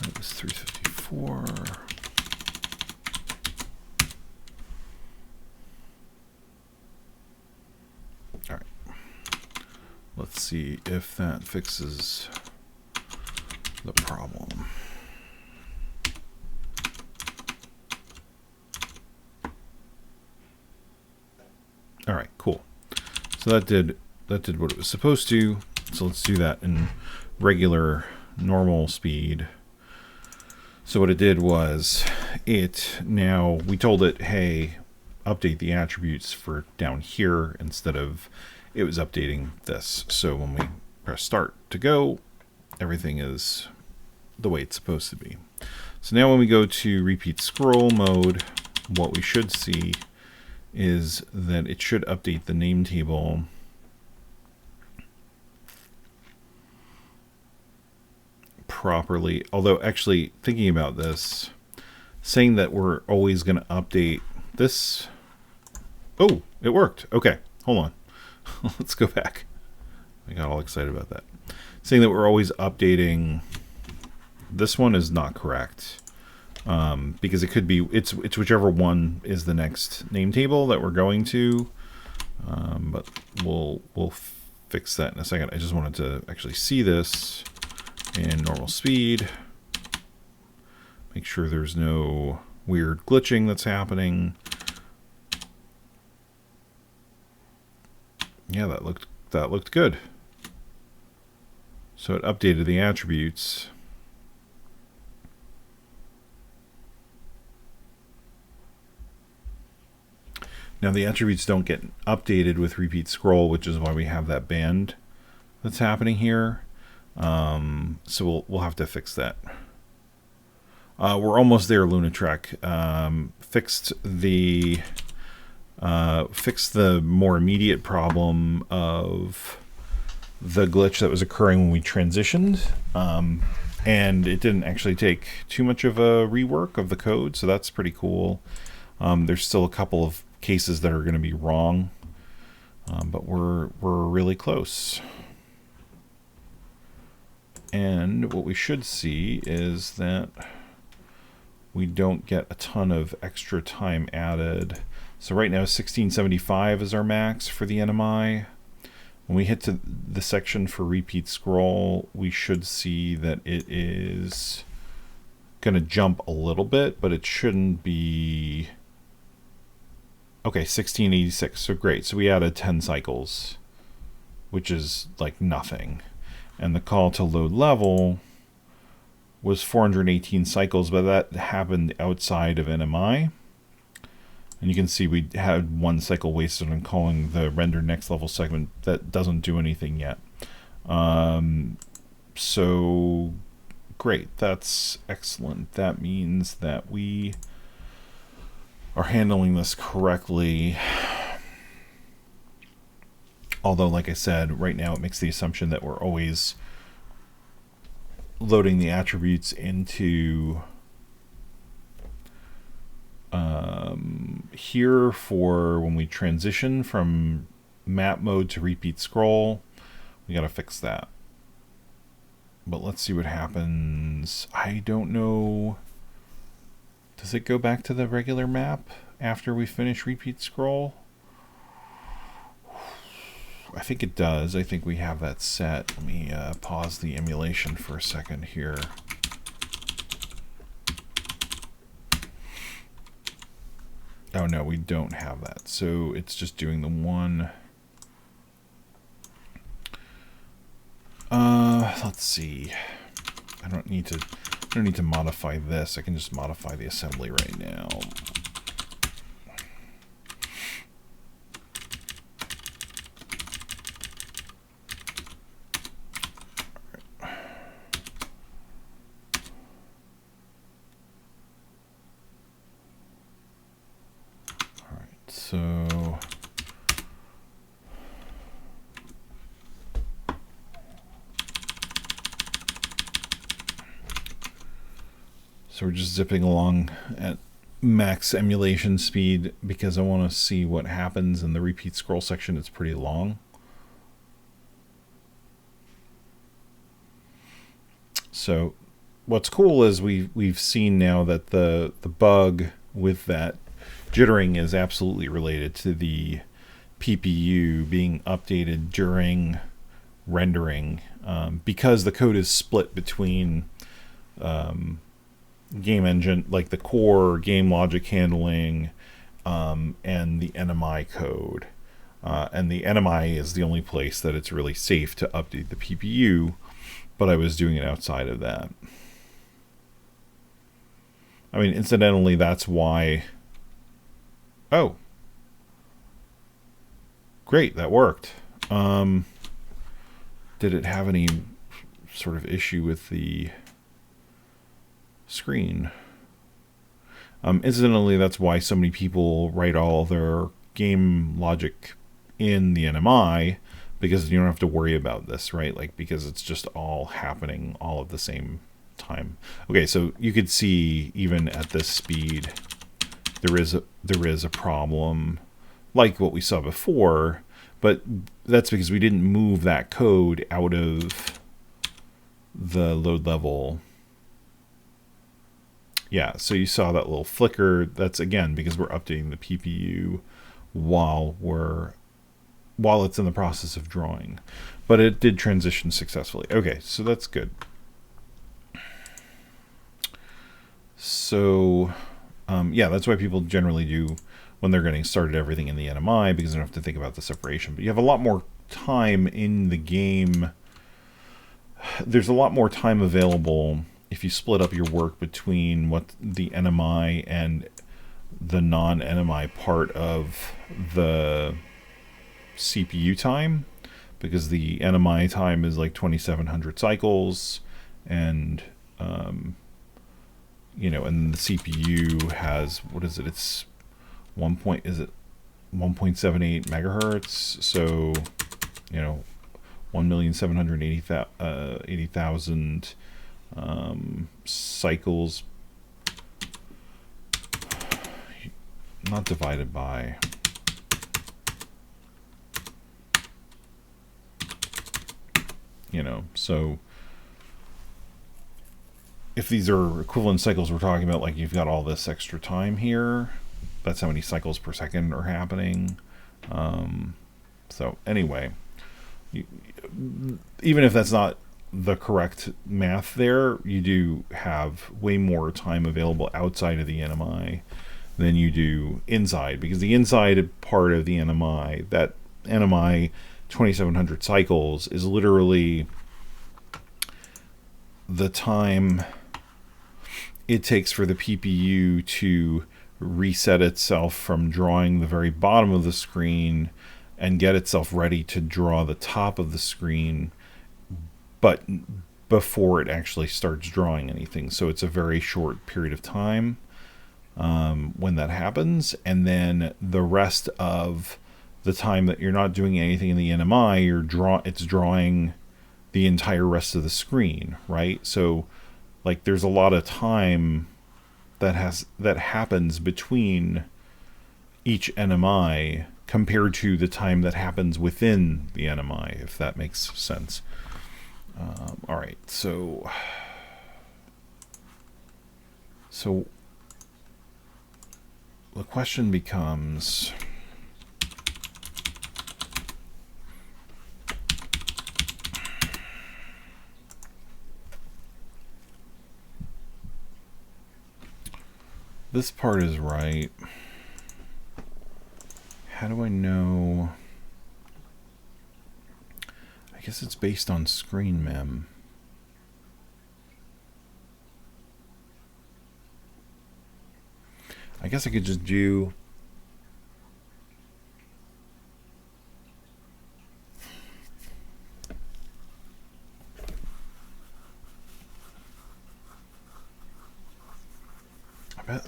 That was 354. All right. Let's see if that fixes the problem. All right, cool. So that did what it was supposed to. So let's do that in regular normal speed. So what it did was we told it, hey, update the attributes for down here instead of it was updating this. So when we press start to go, everything is the way it's supposed to be. So now when we go to repeat scroll mode, what we should see is that it should update the name table properly. Although actually thinking about this, saying that we're always going to update this. Oh, it worked. Okay, hold on. Let's go back. I got all excited about that. Saying that we're always updating this one is not correct. Because it could be, it's whichever one is the next name table that we're going to. But we'll fix that in a second. I just wanted to actually see this in normal speed. Make sure there's no weird glitching that's happening. Yeah, that looked good. So it updated the attributes. Now the attributes don't get updated with repeat scroll, which is why we have that band that's happening here. So we'll have to fix that. We're almost there, Lunatrek. Fixed the more immediate problem of the glitch that was occurring when we transitioned. And it didn't actually take too much of a rework of the code, so that's pretty cool. There's still a couple of cases that are going to be wrong, but we're really close. And what we should see is that we don't get a ton of extra time added. So right now 1675 is our max for the NMI. When we hit to the section for repeat scroll, we should see that it is going to jump a little bit, but it shouldn't be... Okay, 1686, so great. So we added 10 cycles, which is like nothing. And the call to load level was 418 cycles, but that happened outside of NMI. And you can see we had one cycle wasted on calling the render next level segment that doesn't do anything yet. So great, that's excellent. That means that we are handling this correctly. Although, like I said, right now it makes the assumption that we're always loading the attributes into here for when we transition from map mode to repeat scroll. We gotta fix that. But let's see what happens. I don't know. Does it go back to the regular map after we finish repeat scroll? I think it does. I think we have that set. Let me pause the emulation for a second here. Oh no, we don't have that. So it's just doing the one. Let's see. I don't need to modify this. I can just modify the assembly right now. So we're just zipping along at max emulation speed because I want to see what happens in the repeat scroll section. It's pretty long. So what's cool is we've seen now that the bug with that jittering is absolutely related to the PPU being updated during rendering, because the code is split between game engine, like the core game logic handling, and the NMI code. And the NMI is the only place that it's really safe to update the PPU, but I was doing it outside of that. I mean, incidentally, that's why... Oh. Great, that worked. Did it have any sort of issue with the screen? Incidentally, that's why so many people write all their game logic in the NMI, because you don't have to worry about this, right? Like, because it's just all happening all at the same time. Okay, so you could see even at this speed, there is a problem like what we saw before, but that's because we didn't move that code out of the load level. Yeah, so you saw that little flicker. That's again because we're updating the PPU while it's in the process of drawing. But it did transition successfully. Okay, so that's good. So yeah, that's why people generally do when they're getting started everything in the NMI, because they don't have to think about the separation. But you have a lot more time in the game. There's a lot more time available if you split up your work between what the NMI and the non-NMI part of the CPU time, because the NMI time is like 2,700 cycles, and you know, and the CPU has, what is it? It's 1.78 megahertz. So, you know, 1,780,000 cycles, not divided by, so if these are equivalent cycles we're talking about, like you've got all this extra time here, that's how many cycles per second are happening. So anyway, even if that's not the correct math there, you do have way more time available outside of the NMI than you do inside, because the inside part of the NMI, that NMI 2700 cycles, is literally the time it takes for the PPU to reset itself from drawing the very bottom of the screen and get itself ready to draw the top of the screen, but before it actually starts drawing anything. So it's a very short period of time when that happens, and then the rest of the time that you're not doing anything in the NMI, it's drawing the entire rest of the screen, right? So like there's a lot of time that happens between each NMI compared to the time that happens within the NMI, if that makes sense. All right, so the question becomes, this part is right. How do I know? I guess it's based on screen mem. I guess I could just do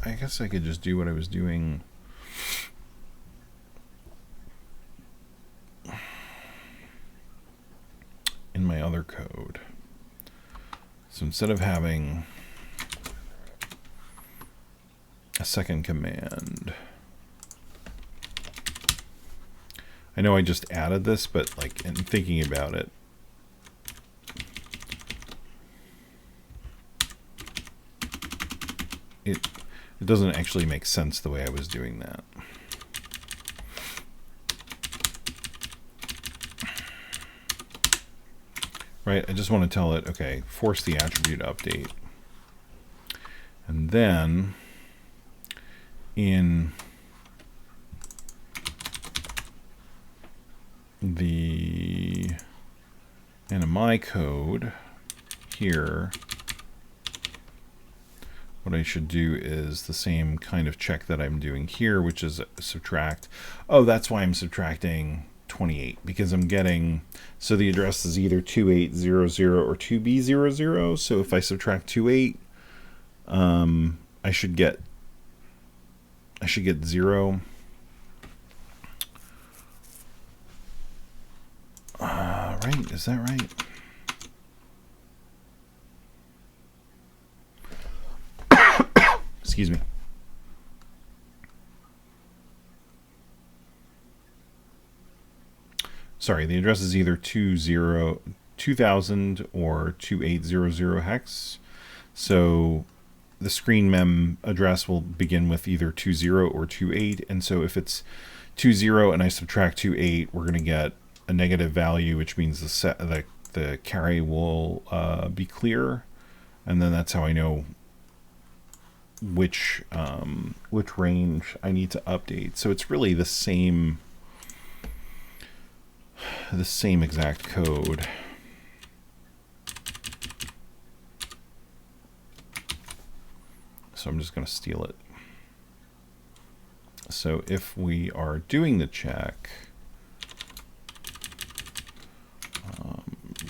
I guess I could just do what I was doing in my other code. So instead of having a second command, I know I just added this, but like in thinking about it, it doesn't actually make sense the way I was doing that. Right, I just want to tell it, okay, force the attribute update. And then in the NMI code here, what I should do is the same kind of check that I'm doing here, which is subtract. Oh, that's why I'm subtracting 28, because I'm getting, so the address is either 2800 or 2B00. So if I subtract 28, I should get 0. Right? Is that right? Excuse me. Sorry, the address is either 2000 or 2800 hex. So the screen mem address will begin with either 20 or 28. And so if it's 20 and I subtract 28, we're going to get a negative value, which means the carry will be clear. And then that's how I know which range I need to update. So it's really the same exact code. So I'm just going to steal it. So if we are doing the check,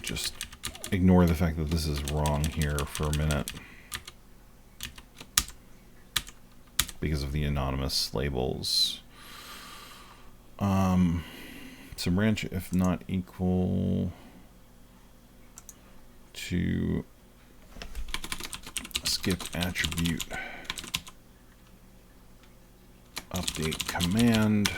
just ignore the fact that this is wrong here for a minute because of the anonymous labels. So branch if not equal to skip attribute update command.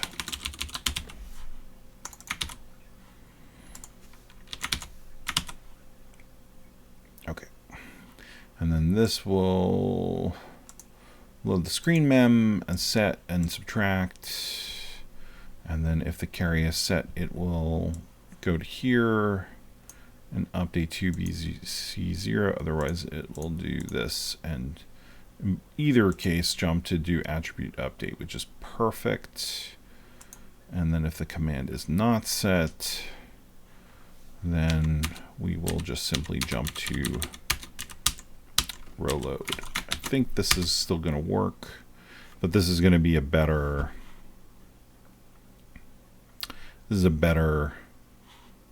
Okay. And then this will load the screen mem and set and subtract. And then if the carry is set, it will go to here and update to BC0. Otherwise, it will do this. And in either case, jump to do attribute update, which is perfect. And then if the command is not set, then we will just simply jump to row load. I think this is still going to work, but this is going to be a better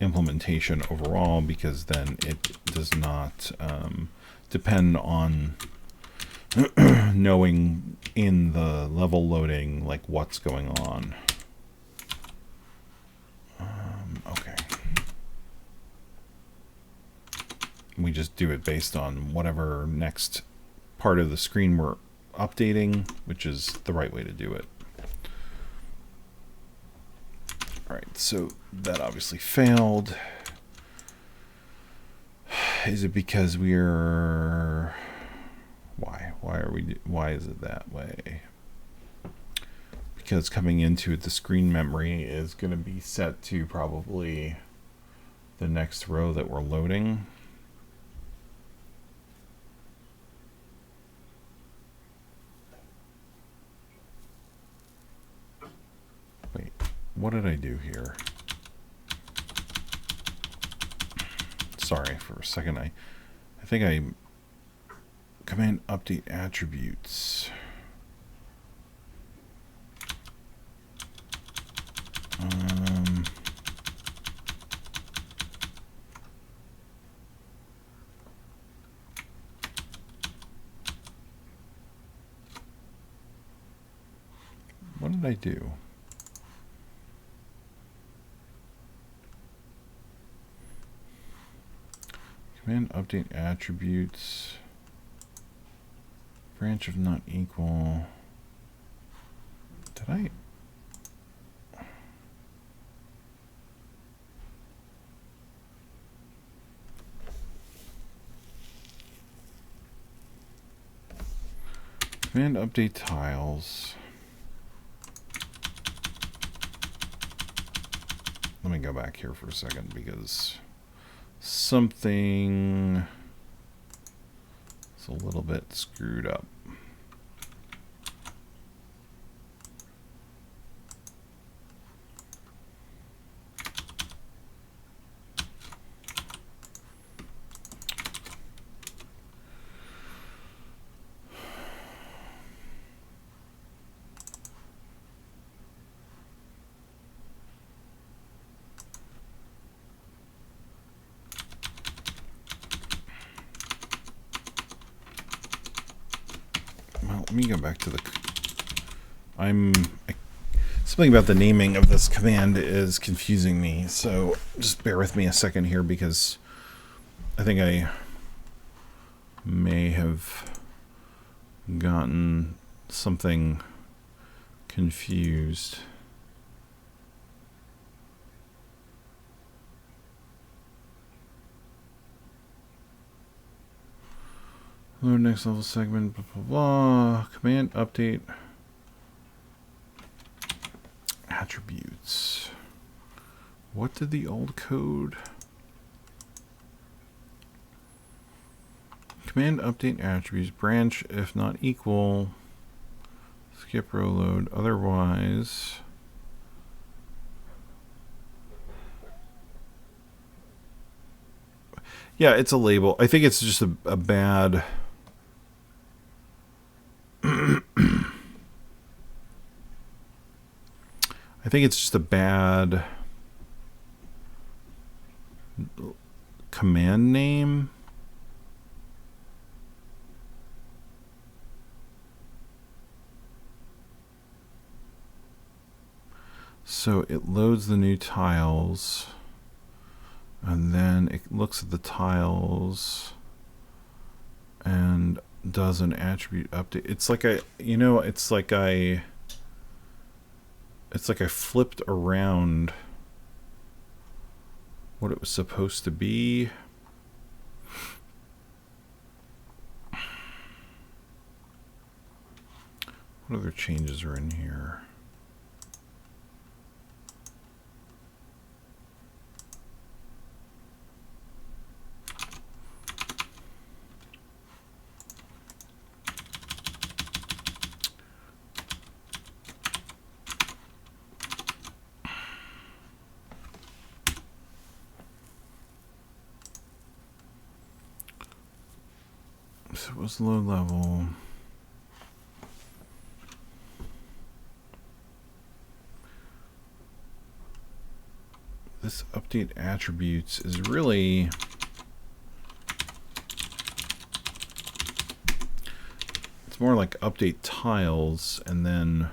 implementation overall, because then it does not depend on knowing in the level loading like what's going on. Okay. We just do it based on whatever next part of the screen we're updating, which is the right way to do it. All right, so that obviously failed. Is it because we're... Why is it that way? Because coming into it, the screen memory is going to be set to probably the next row that we're loading. Wait, what did I do here? Sorry, for a second, I think I command update attributes. What did I do? Command update attributes. Branch of not equal. Did I? Command update tiles. Let me go back here for a second because something is a little bit screwed up. Let me go back to the... Something about the naming of this command is confusing me, so just bear with me a second here because I think I may have gotten something confused. Load next level segment, blah, blah, blah. Command update attributes. What did the old code? Command update attributes, branch if not equal, skip row load, otherwise. Yeah, it's a label. I think it's just a bad... I think it's just a bad command name. So it loads the new tiles, and then it looks at the tiles, and does an attribute update. It's like I flipped around what it was supposed to be. What other changes are in here? So it was low level. This update attributes is really it's more like update tiles, and then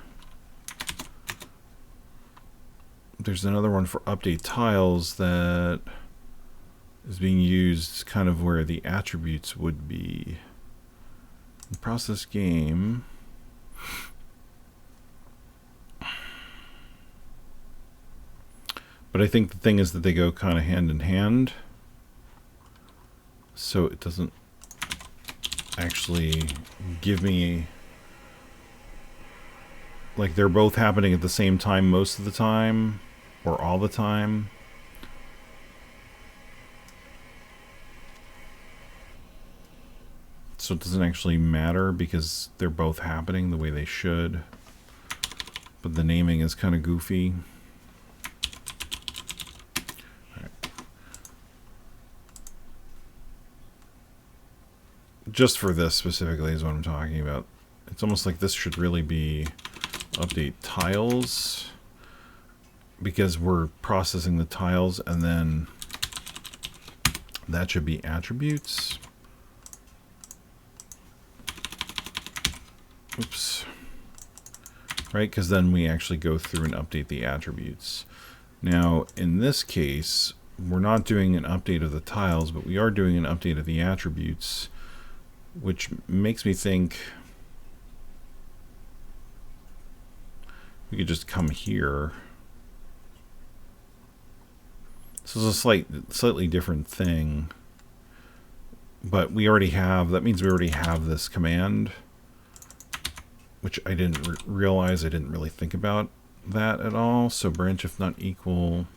there's another one for update tiles that is being used kind of where the attributes would be. In process game, but I think the thing is that they go kind of hand in hand, so it doesn't actually give me, like, they're both happening at the same time most of the time or all the time. So it doesn't actually matter because they're both happening the way they should, but the naming is kind of goofy. Just for this specifically is what I'm talking about. It's almost like this should really be update tiles, because we're processing the tiles, and then that should be attributes. Oops. Right, because then we actually go through and update the attributes. Now, in this case, we're not doing an update of the tiles, but we are doing an update of the attributes, which makes me think we could just come here. This is a slightly different thing, but we already have, that means we already have this command, which I didn't realize. I didn't really think about that at all. So branch if not equal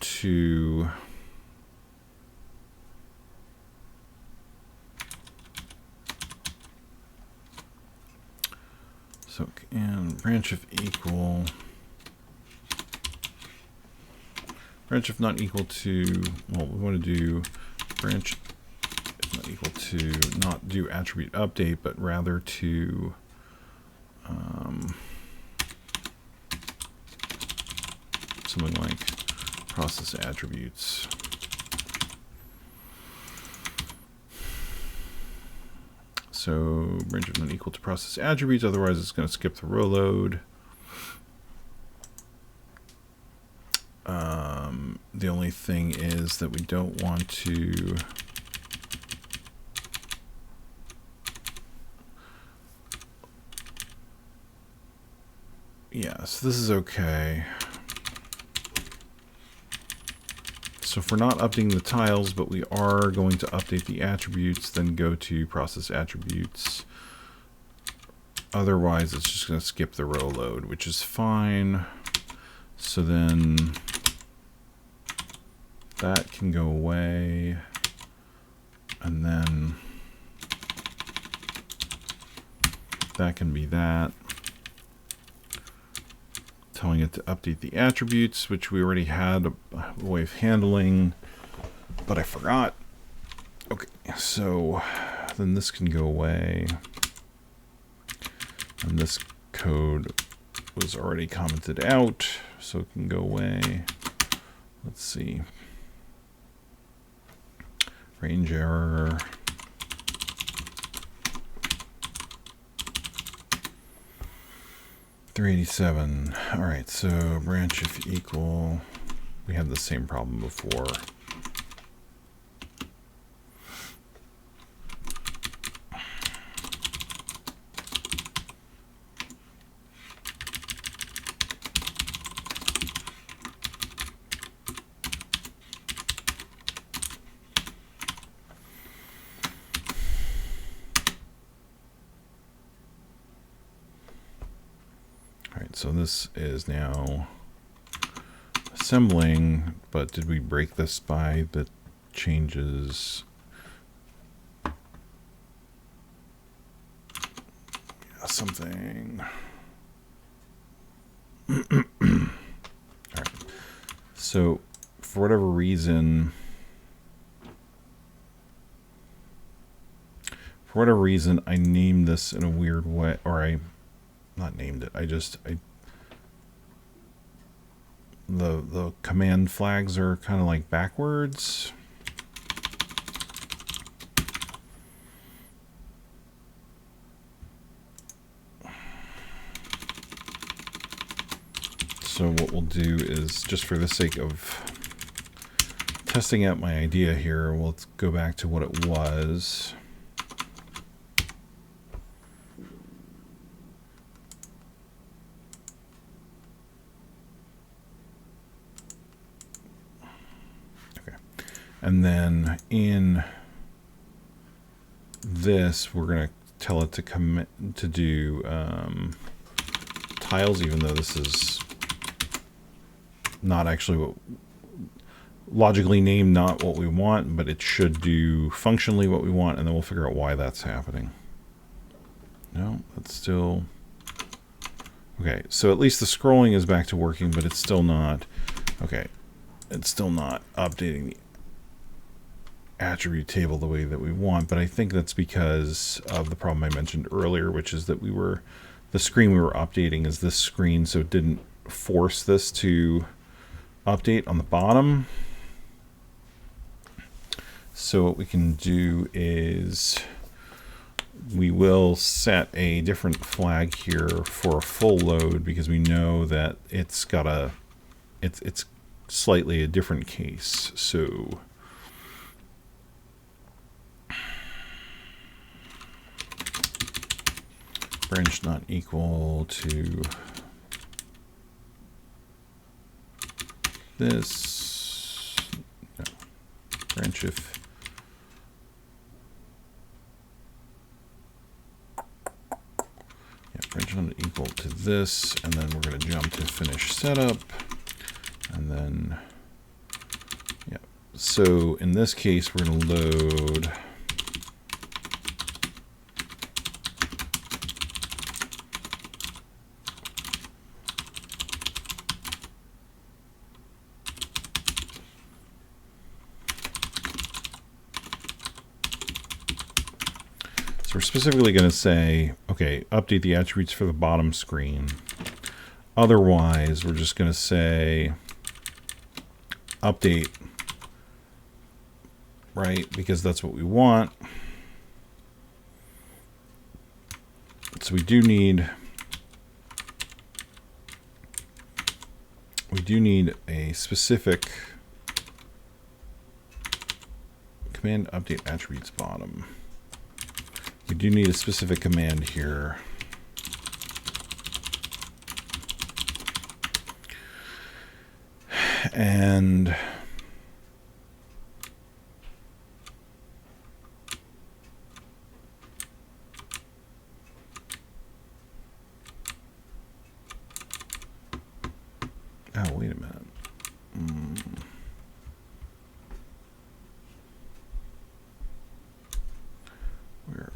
to and branch if not equal to, well, we want to do branch if not equal to not do attribute update, but rather to something like process attributes. So branch if not equal to process attributes, otherwise it's going to skip the row load. The only thing is that we don't want to so this is okay. So if we're not updating the tiles, but we are going to update the attributes, then go to process attributes. Otherwise, it's just going to skip the row load, which is fine. So then that can go away. And then that can be that. Telling it to update the attributes, which we already had a way of handling, but I forgot. Okay, so then this can go away. And this code was already commented out, so it can go away. Let's see. Range error. $387. All right, so branch if equal, we had the same problem before. so this is now assembling, but did we break this by the changes? Yeah, something. All right. So for whatever reason, I named this in a weird way, or I not named it. The command flags are kind of like backwards. So what we'll do is, just for the sake of testing out my idea here, we'll go back to what it was. And then in this, we're going to tell it to commit to do tiles, even though this is not actually what logically named, not what we want, but it should do functionally what we want, and then we'll figure out why that's happening. No, that's still okay. So at least the scrolling is back to working, but it's still not okay. It's still not updating the attribute table the way that we want, but I think that's because of the problem I mentioned earlier, which is that the screen we were updating is this screen, so it didn't force this to update on the bottom. So what we can do is we will set a different flag here for a full load, because we know that it's slightly a different case. So branch not equal to this. No. Branch if branch not equal to this, and then we're going to jump to finish setup, and then so in this case we're going to load we're specifically going to say, okay, update the attributes for the bottom screen. Otherwise, we're just going to say update, right? Because that's what we want. So we do need a specific command update attributes bottom. We do need a specific command here. And oh, wait a minute. Where?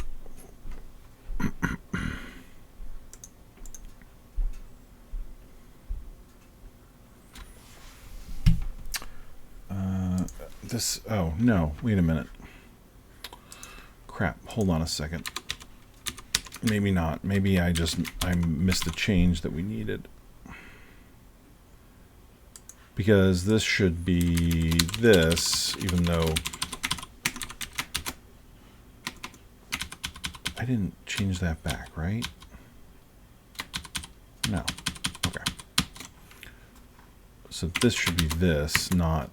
This, oh no, wait a minute. Crap, hold on a second. Maybe not. Maybe I missed the change that we needed. Because this should be this, even though I didn't change that back, right? No. Okay. So this should be this, not...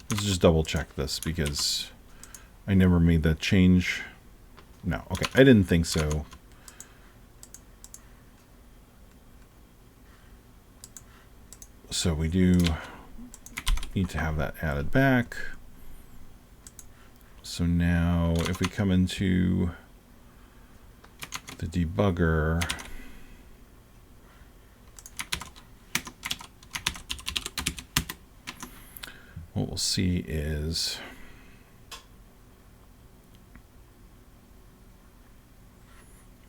Let's just double check this, because I never made that change. No, okay, I didn't think so. So we do need to have that added back. So now if we come into the debugger, what we'll see is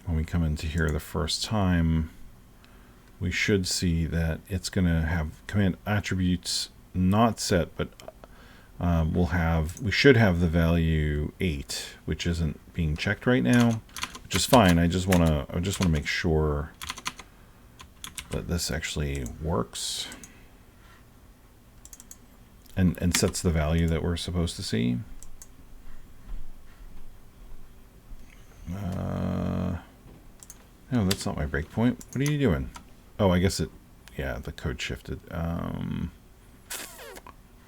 when we come into here the first time, we should see that it's going to have command attributes not set, but we should have the value 8, which isn't being checked right now, which is fine. I just want to make sure that this actually works and sets the value that we're supposed to see. No, that's not my breakpoint. What are you doing? Oh, I guess yeah, the code shifted.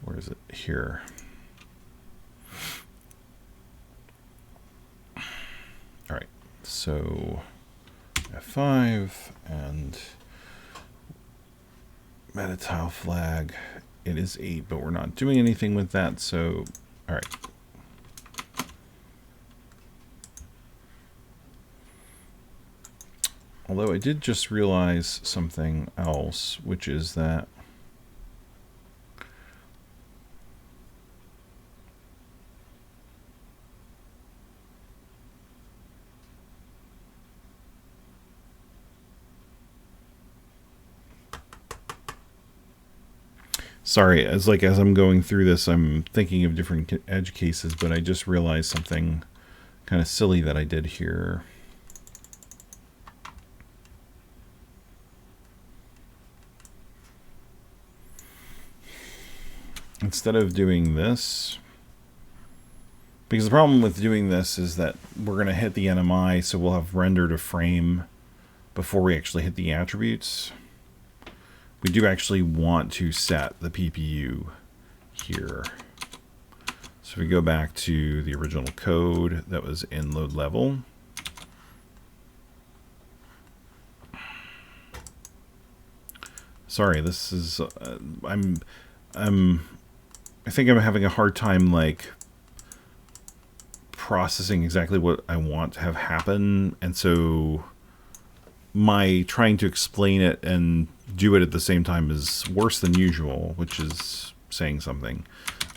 Where is it? Here. All right, so F5 and meta tile flag. It is 8, but we're not doing anything with that, so all right. Although I did just realize something else, which is that sorry, as I'm going through this, I'm thinking of different edge cases, but I just realized something kind of silly that I did here. Instead of doing this, because the problem with doing this is that we're going to hit the NMI, so we'll have rendered a frame before we actually hit the attributes. We do actually want to set the PPU here. So if we go back to the original code that was in load level, sorry, this is I think I'm having a hard time processing exactly what I want to have happen, and so my trying to explain it and do it at the same time is worse than usual, which is saying something.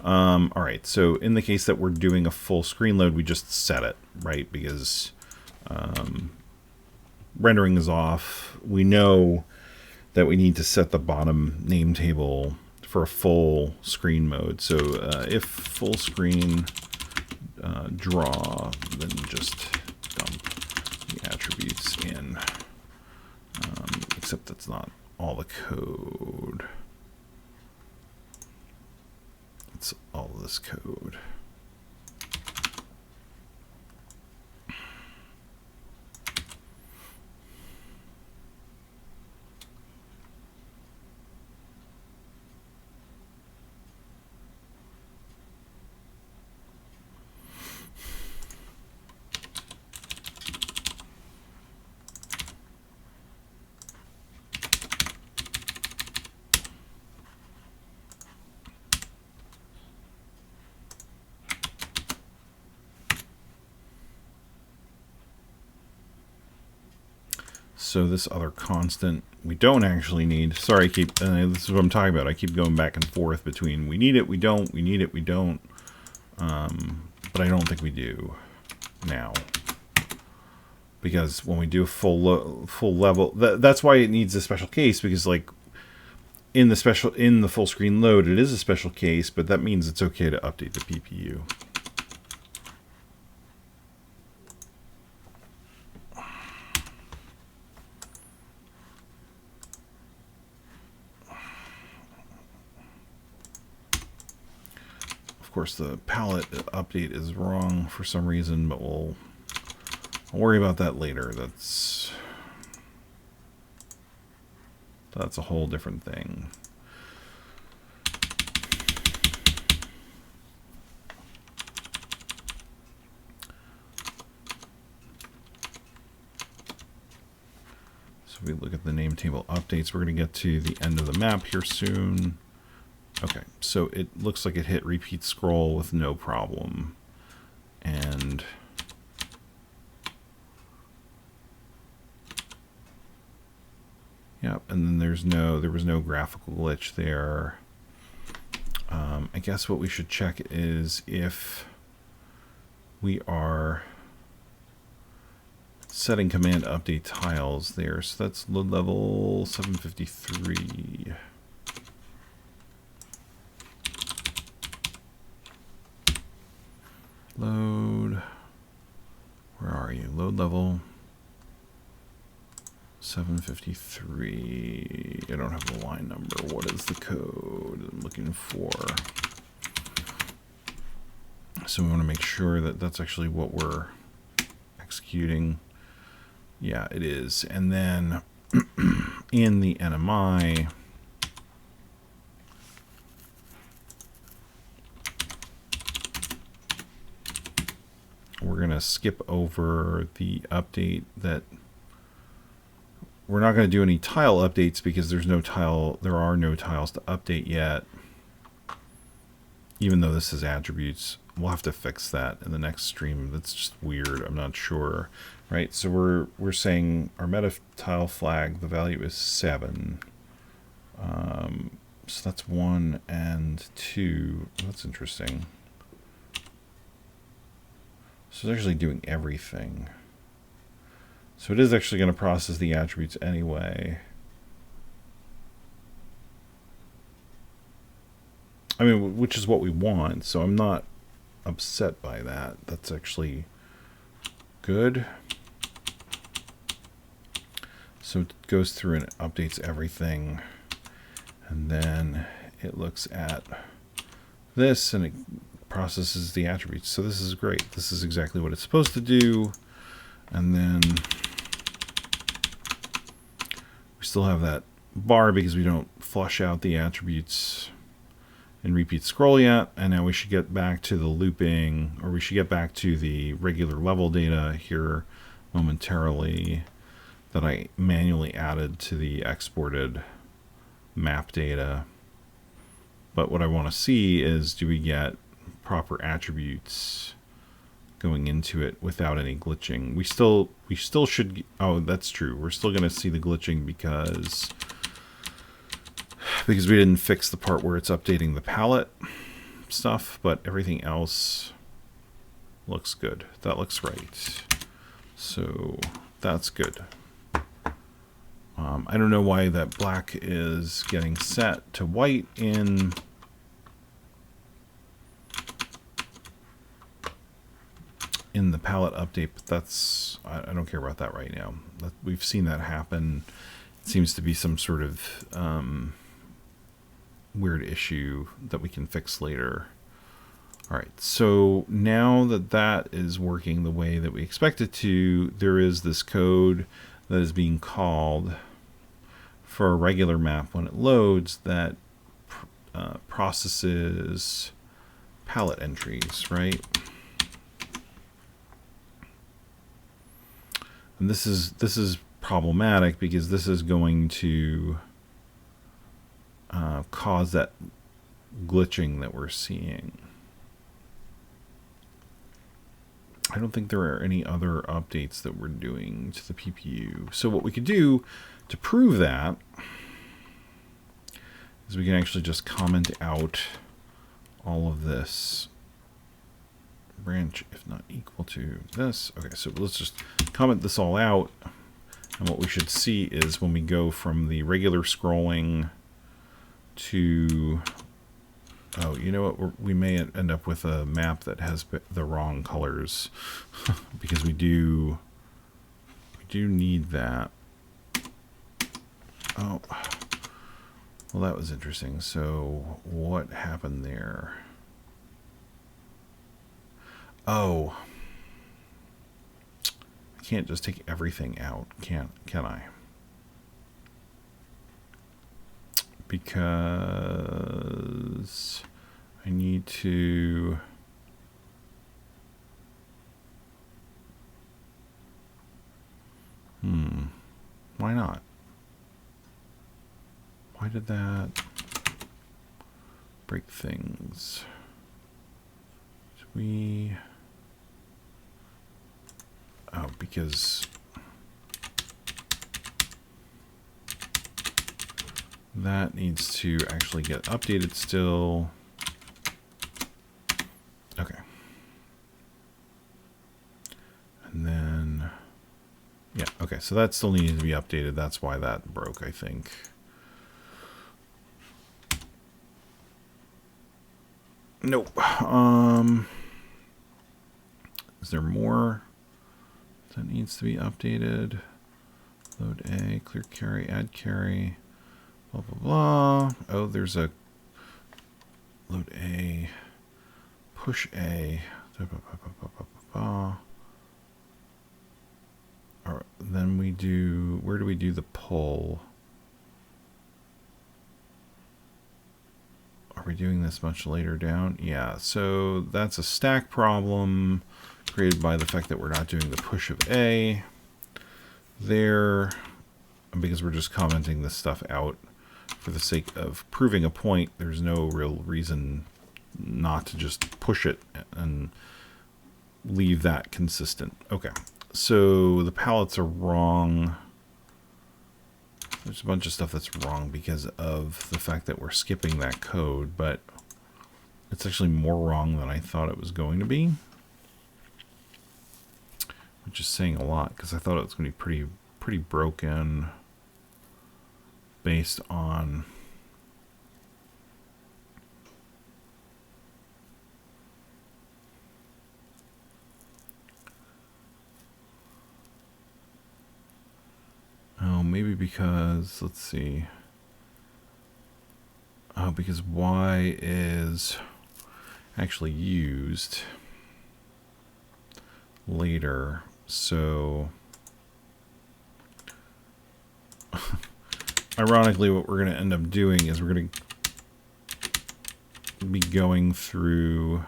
All right, so in the case that we're doing a full screen load, we just set it, right? Because rendering is off. We know that we need to set the bottom name table for a full screen mode. So if full screen draw, then just dump the attributes in. Except that's not all the code. It's all of this code. So this other constant we don't actually need. Sorry, this is what I'm talking about. I keep going back and forth between we need it, we don't, we need it, we don't. But I don't think we do now. Because when we do a full level, that's why it needs a special case, because in the full screen load, it is a special case, but that means it's okay to update the PPU. Of course, the palette update is wrong for some reason, but I'll worry about that later. That's a whole different thing. So if we look at the name table updates, we're going to get to the end of the map here soon. Okay, so it looks like it hit repeat scroll with no problem. And Yep, and then there was no graphical glitch there. I guess what we should check is if we are setting command update tiles there. So that's load level 753. Load, where are you? Load level 753. I don't have the line number. What is the code I'm looking for? So we want to make sure that that's actually what we're executing. Yeah, it is. And then in the NMI, we're going to skip over the update that we're not going to do any tile updates because there are no tiles to update yet. Even though this is attributes, we'll have to fix that in the next stream. That's just weird. I'm not sure. Right, so we're saying our meta tile flag, the value is 7. So that's 1 and 2. That's interesting. So it's actually doing everything. So it is actually going to process the attributes anyway. I mean, which is what we want, so I'm not upset by that. That's actually good. So it goes through and updates everything, and then it looks at this and it processes the attributes. So this is great. This is exactly what it's supposed to do. And then we still have that bar because we don't flush out the attributes and repeat scroll yet. And now we should get back to the looping, or we should get back to the regular level data here momentarily that I manually added to the exported map data. But what I want to see is, do we get proper attributes going into it without any glitching? We still should. Oh, that's true. We're still going to see the glitching because we didn't fix the part where it's updating the palette stuff, but everything else looks good. That looks right. So that's good. I don't know why that black is getting set to white in the palette update, but that's, I don't care about that right now. We've seen that happen. It seems to be some sort of weird issue that we can fix later. All right, so now that that is working the way that we expect it to, there is this code that is being called for a regular map when it loads that processes palette entries, right? And this is problematic because this is going to cause that glitching that we're seeing. I don't think there are any other updates that we're doing to the PPU. So what we could do to prove that is we can actually just comment out all of this. Branch if not equal to this. Okay, so let's just comment this all out. And what we should see is when we go from the regular scrolling to, oh, you know what, we may end up with a map that has the wrong colors because we do need that. Oh, well, that was interesting. So what happened there? Oh, I can't just take everything out, can I? Because I need to why not? Why did that break things? Oh, because That needs to actually get updated still. Okay. And then, yeah, okay, so that still needed to be updated. That's why that broke, I think. Nope. Is there more that needs to be updated? Load A, clear carry, add carry, blah, blah, blah. Oh, there's a load A, push A. Or then we do, where do we do the pull? Are we doing this much later down? Yeah, so that's a stack problem created by the fact that we're not doing the push of A there, because we're just commenting this stuff out for the sake of proving a point. There's no real reason not to just push it and leave that consistent. Okay, so the palettes are wrong. There's a bunch of stuff that's wrong because of the fact that we're skipping that code, but it's actually more wrong than I thought it was going to be. Which is saying a lot, because I thought it was going to be pretty broken based on maybe because, let's see. Oh, because Y is actually used later. So, ironically, what we're going to end up doing is we're going to be going through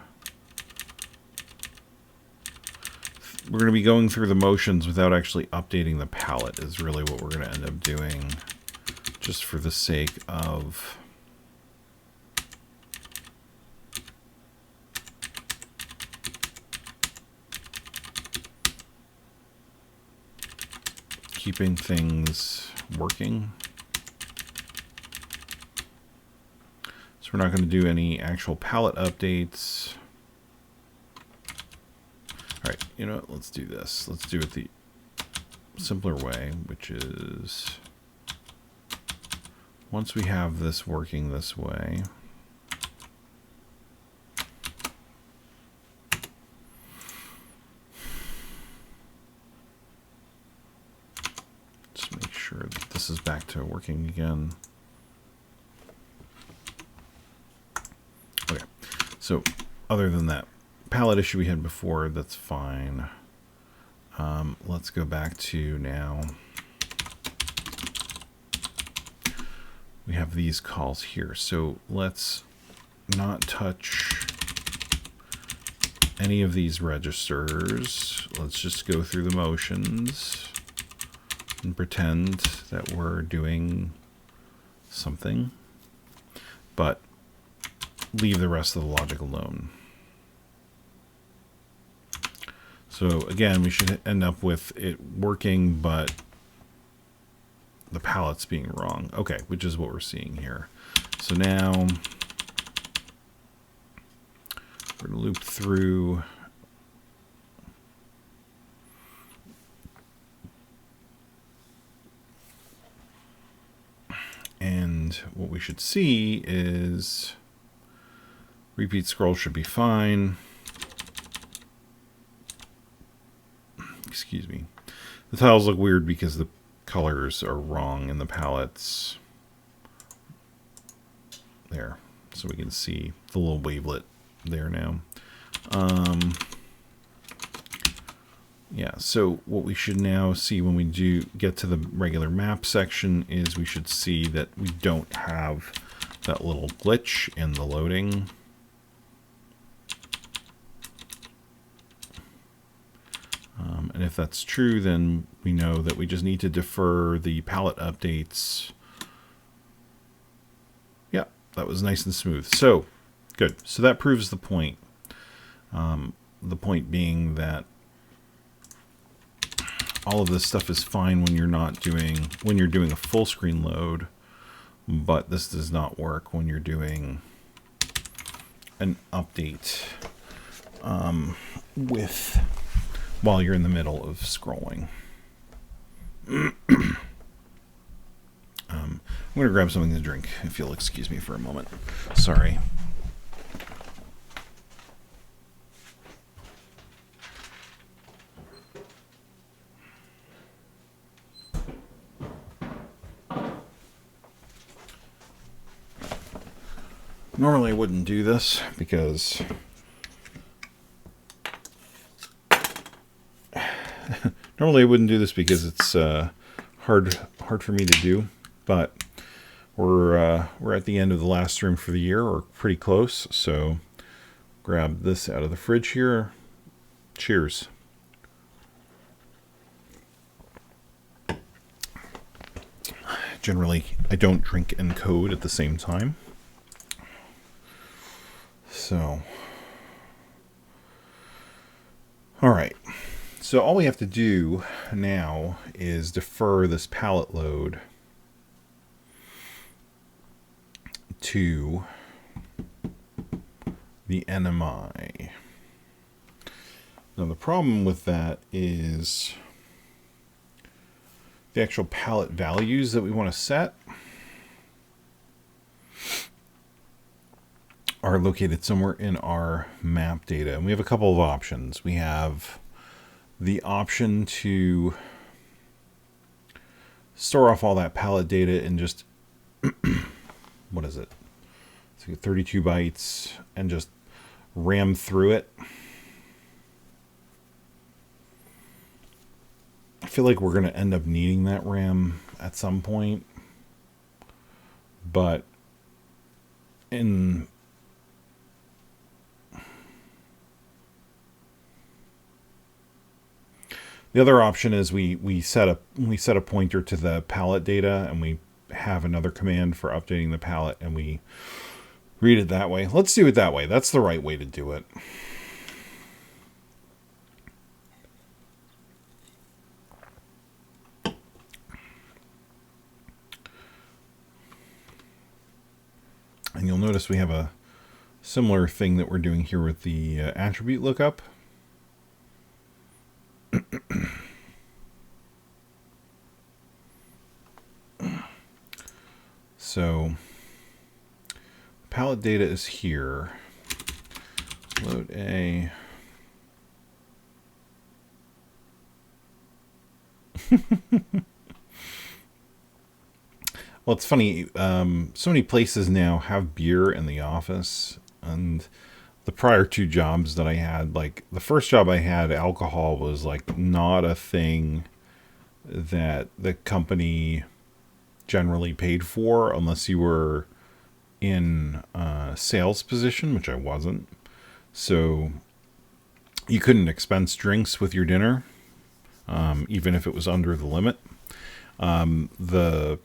the motions without actually updating the palette is really what we're going to end up doing, just for the sake of keeping things working. So we're not going to do any actual palette updates. All right, you know what? Let's do this. Let's do it the simpler way, which is once we have this working this way, just make sure that this is back to working again. Okay, so other than that palette issue we had before, that's fine. Let's go back to now. We have these calls here. So let's not touch any of these registers. Let's just go through the motions and pretend that we're doing something, but leave the rest of the logic alone. So again, we should end up with it working, but the palette's being wrong. Okay, which is what we're seeing here. So now we're going to loop through. And what we should see is repeat scroll should be fine. Excuse me. The tiles look weird because the colors are wrong in the palettes. There. So we can see the little wavelet there now. Yeah, so what we should now see when we do get to the regular map section is we should see that we don't have that little glitch in the loading. And if that's true, then we know that we just need to defer the palette updates. Yeah, that was nice and smooth. So, good. So that proves the point. The point being that all of this stuff is fine when you're not doing, when you're doing a full screen load. but this does not work when you're doing an update while you're in the middle of scrolling. I'm going to grab something to drink, if you'll excuse me for a moment. Sorry. Normally I wouldn't do this because it's hard for me to do, but we're at the end of the last stream for the year, or pretty close, so grab this out of the fridge here. Cheers. Generally, I don't drink and code at the same time. So, all right. So all we have to do now is defer this palette load to the NMI. Now the problem with that is the actual palette values that we want to set are located somewhere in our map data. And we have a couple of options. We have the option to store off all that palette data in just, what is it? So 32 bytes and just ram through it. I feel like we're going to end up needing that RAM at some point. But the other option is we set a pointer to the palette data, and we have another command for updating the palette, and we read it that way. Let's do it that way. That's the right way to do it. And you'll notice we have a similar thing that we're doing here with the attribute lookup. So palette data is here. Load A. Well, it's funny. So many places now have beer in the office, and the prior two jobs that I had, like the first job I had, alcohol was like not a thing that the company generally paid for unless you were in a sales position, which I wasn't. So you couldn't expense drinks with your dinner, even if it was under the limit. The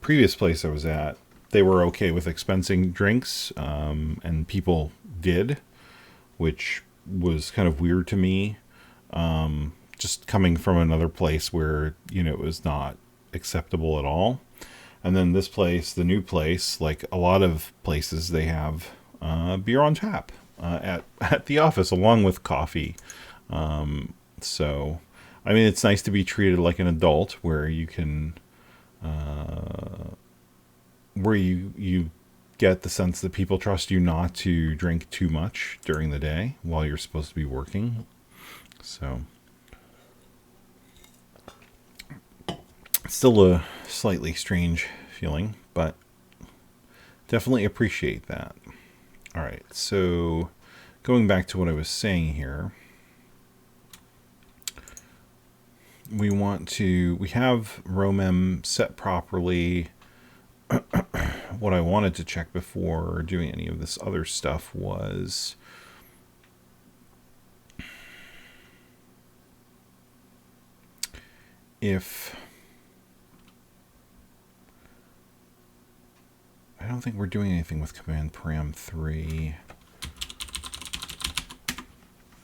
previous place I was at, they were okay with expensing drinks, and people did, which was kind of weird to me, just coming from another place where, it was not acceptable at all. And then this place, the new place, like a lot of places, they have beer on tap at the office along with coffee. So, I mean, it's nice to be treated like an adult, where you can where you get the sense that people trust you not to drink too much during the day while you're supposed to be working. So it's still a slightly strange feeling, but definitely appreciate that. All right, so going back to what I was saying here, we have ROMEM set properly. What I wanted to check before doing any of this other stuff was if I don't think we're doing anything with command param 3,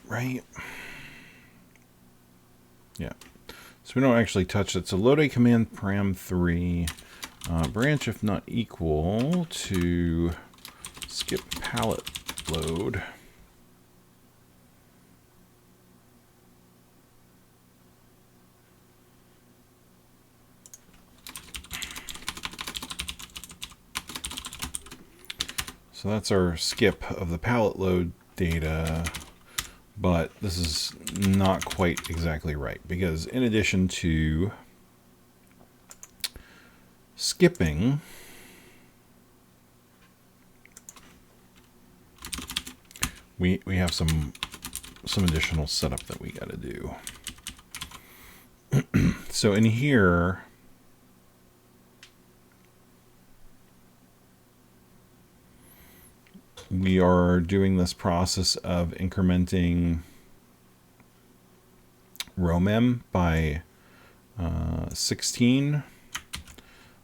right? Yeah. So we don't actually touch it. So load a command param 3. branch if not equal to skip palette load. So that's our skip of the palette load data, but this is not quite exactly right, because in addition to skipping, we have some additional setup that we got to do. So in here, we are doing this process of incrementing row mem by 16.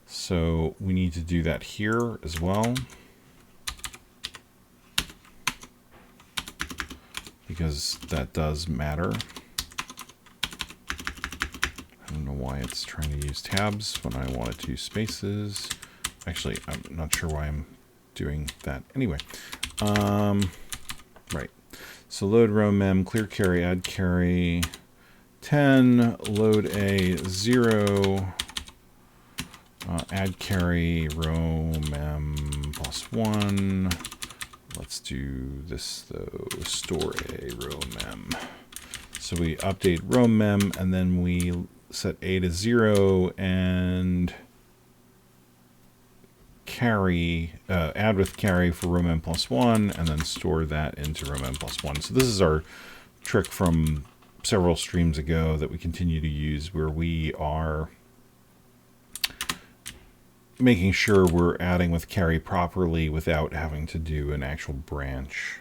So we need to do that here as well, because that does matter. I don't know why it's trying to use tabs when I want it to use spaces. Actually, I'm not sure why I'm doing that. Anyway, right. So load row mem, clear carry, add carry, 10, load a 0, add carry, row mem plus 1. Let's do this though, store a row mem. So we update row mem, and then we set a to 0 and carry, add with carry for row mem plus 1, and then store that into row mem plus 1. So this is our trick from several streams ago that we continue to use, where we are making sure we're adding with carry properly without having to do an actual branch.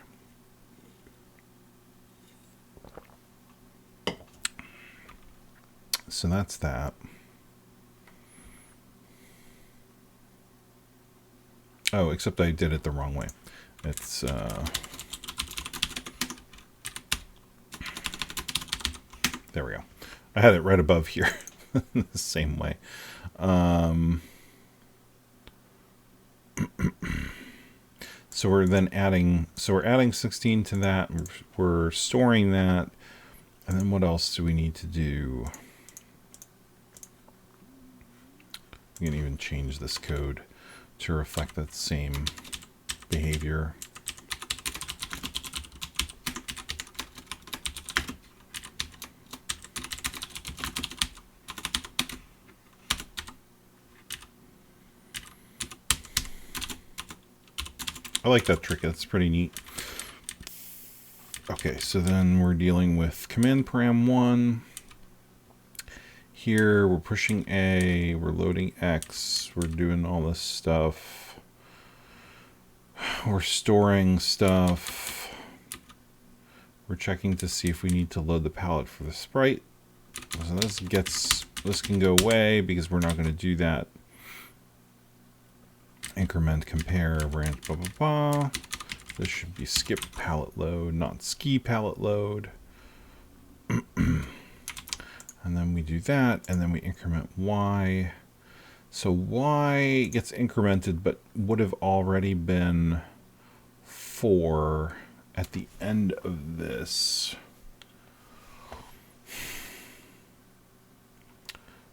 So that's that. Oh, except I did it the wrong way. It's there we go. I had it right above here the same way. So we're then adding, so we're adding 16 to that, we're storing that, and then what else do we need to do? We can even change this code to reflect that same behavior. I like that trick. That's pretty neat. Okay, so then we're dealing with command param 1. Here we're pushing A, we're loading X, we're doing all this stuff. We're storing stuff. We're checking to see if we need to load the palette for the sprite. So this can go away because we're not going to do that. Increment, compare, branch, blah, blah, blah. This should be skip palette load, not ski palette load. And then we do that, and then we increment Y. So Y gets incremented, but would have already been 4 at the end of this.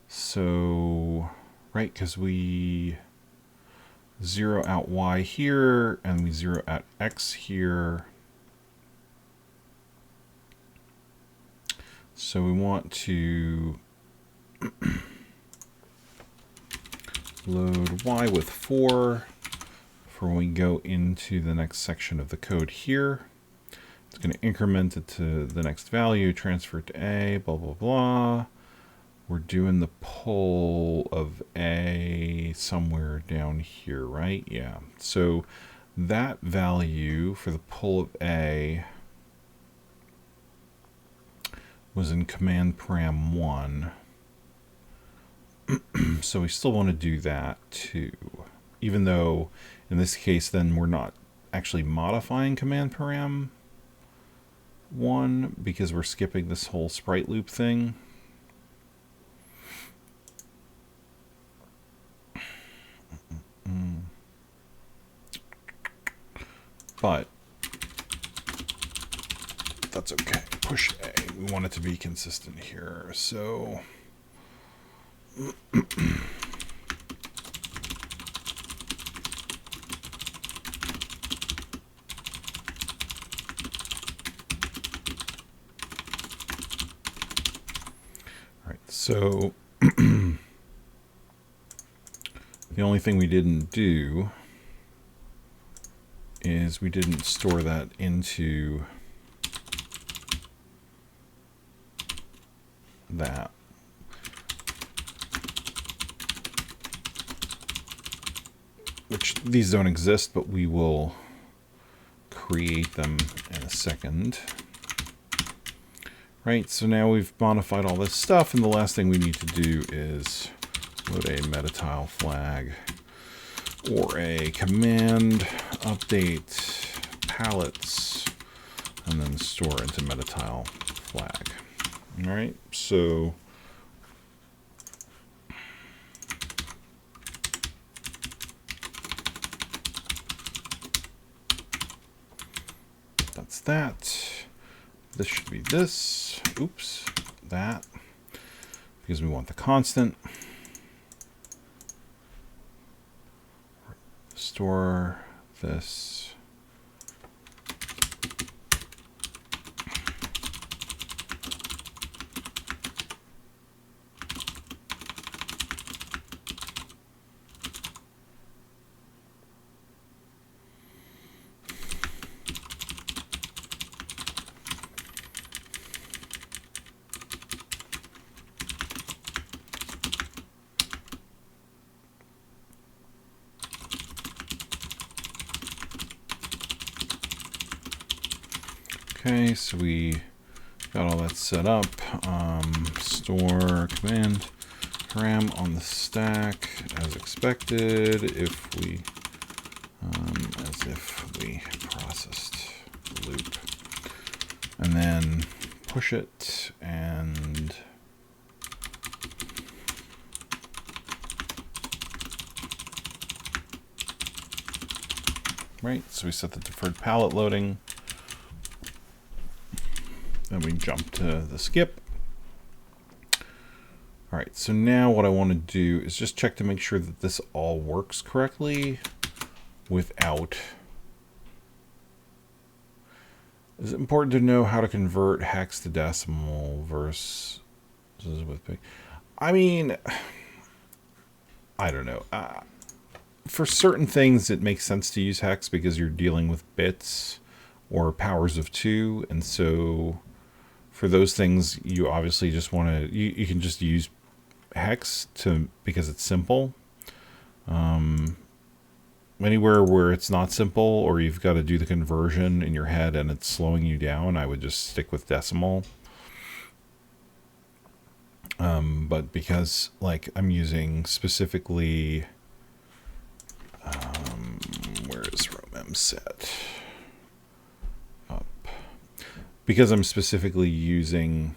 So, right, because we 0 out Y here, and we 0 out X here. So we want to load Y with 4 for when we go into the next section of the code here. It's going to increment it to the next value, transfer it to A, blah, blah, blah. We're doing the pull of A somewhere down here, right? Yeah. So that value for the pull of A was in command param 1. So we still want to do that too, even though in this case then we're not actually modifying command param 1 because we're skipping this whole sprite loop thing. but that's okay. Push A. We want it to be consistent here. So so the only thing we didn't do is we didn't store that into that. Which these don't exist, but we will create them in a second. Right, so now we've modified all this stuff, and the last thing we need to do is load a meta tile flag or a command update palettes and then store into meta tile flag. All right, so that's that. This should be this. Oops, that. Because we want the constant. Store this. Okay, so we got all that set up. Store command param on the stack as expected. If we as if we processed loop, and then push it and right. So we set the deferred palette loading. Then we jump to the skip. All right, so now what I want to do is just check to make sure that this all works correctly without... Is it important to know how to convert hex to decimal versus with big? I mean, I don't know. For certain things, it makes sense to use hex because you're dealing with bits or powers of 2, and so for those things, you obviously just want to, you can just use hex because it's simple. Anywhere where it's not simple or you've got to do the conversion in your head and it's slowing you down, I would just stick with decimal. But because like I'm using specifically, where is ROMEM set? Because I'm specifically using,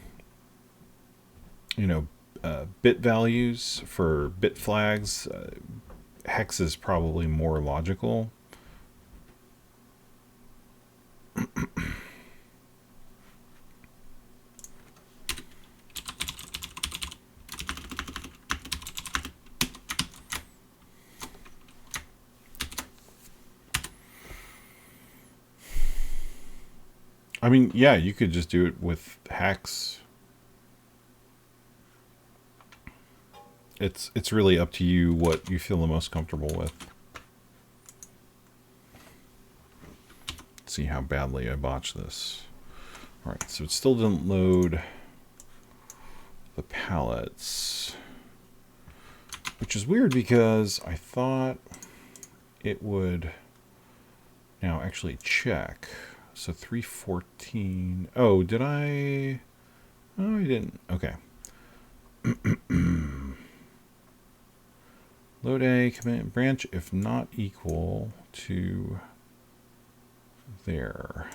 bit values for bit flags, hex is probably more logical. I mean, yeah, you could just do it with hex. It's really up to you what you feel the most comfortable with. Let's see how badly I botched this. All right, so it still didn't load the palettes, which is weird because I thought it would now actually check. So 314. Oh, did I? Oh, I didn't. Okay. Load a command branch if not equal to there,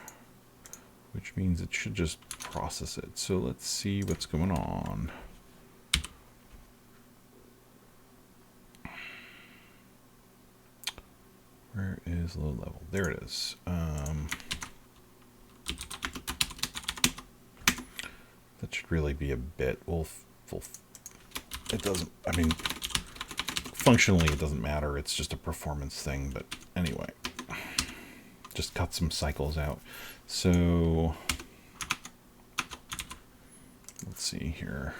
which means it should just process it. So let's see what's going on. Where is load level? There it is. That should really be a bit. It doesn't, I mean, functionally it doesn't matter. It's just a performance thing. But anyway, just cut some cycles out. So let's see here.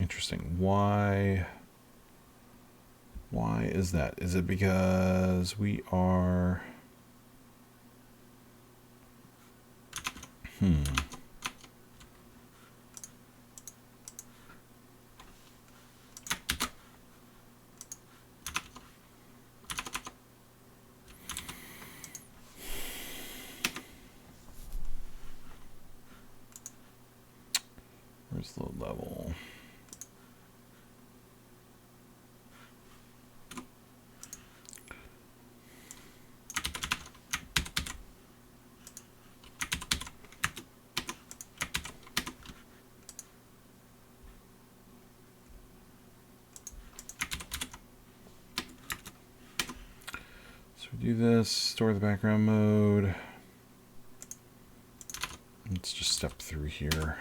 Interesting. Why is that? Is it because we are... Where's load level? Do this, store the background mode. Let's just step through here.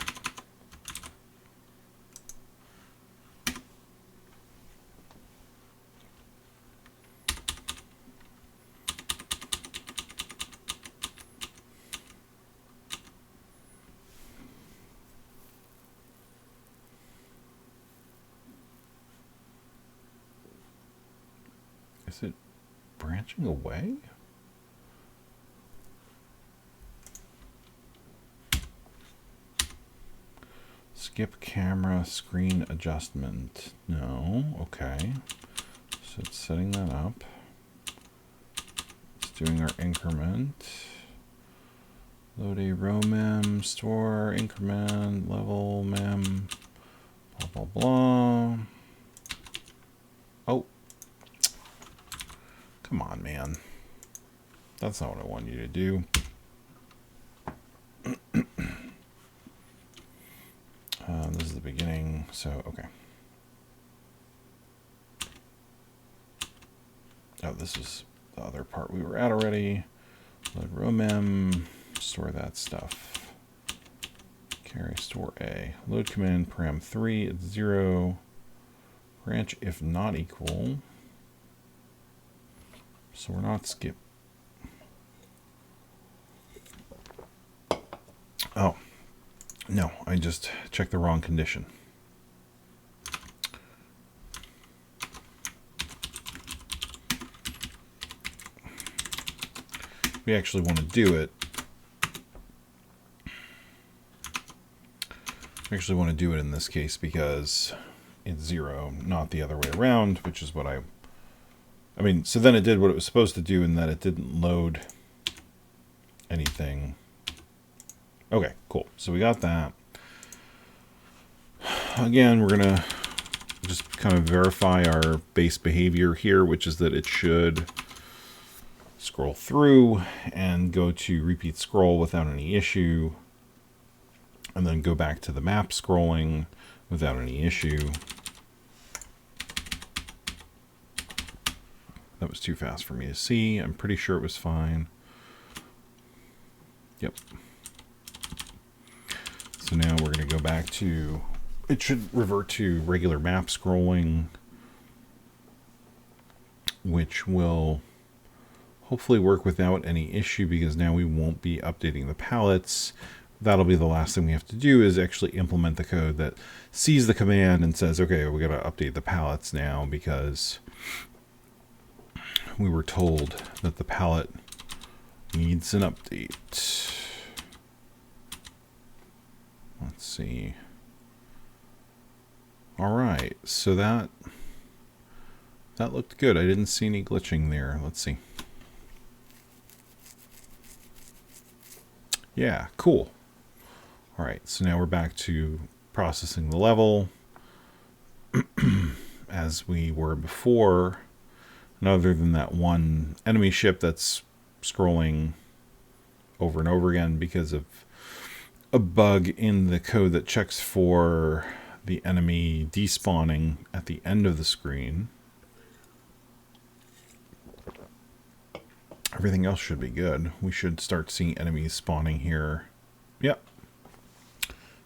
Is it branching away? Skip camera screen adjustment. No, okay. So it's setting that up. It's doing our increment. Load a row mem, store, increment, level mem, blah, blah, blah. Oh. Come on, man. That's not what I want you to do. This is the beginning, so okay. Oh, this is the other part we were at already. Load row mem, store that stuff. Carry store A. Load command param 3, it's 0. Branch if not equal. So we're not skip. Oh, no, I just checked the wrong condition. We actually want to do it. We actually want to do it in this case because it's 0, not the other way around, which is what I mean, so then it did what it was supposed to do in that it didn't load anything. Okay, cool. So we got that. Again, we're going to just kind of verify our base behavior here, which is that it should scroll through and go to repeat scroll without any issue, and then go back to the map scrolling without any issue. That was too fast for me to see. I'm pretty sure it was fine. Yep. So now we're going to go back to, it should revert to regular map scrolling, which will hopefully work without any issue because now we won't be updating the palettes. That'll be the last thing we have to do is actually implement the code that sees the command and says, okay, we got to update the palettes now because we were told that the palette needs an update. Let's see. All right, so that looked good. I didn't see any glitching there. Let's see. Yeah, cool. All right, so now we're back to processing the level as we were before. And other than that one enemy ship that's scrolling over and over again because of a bug in the code that checks for the enemy despawning at the end of the screen. Everything else should be good. We should start seeing enemies spawning here. Yep.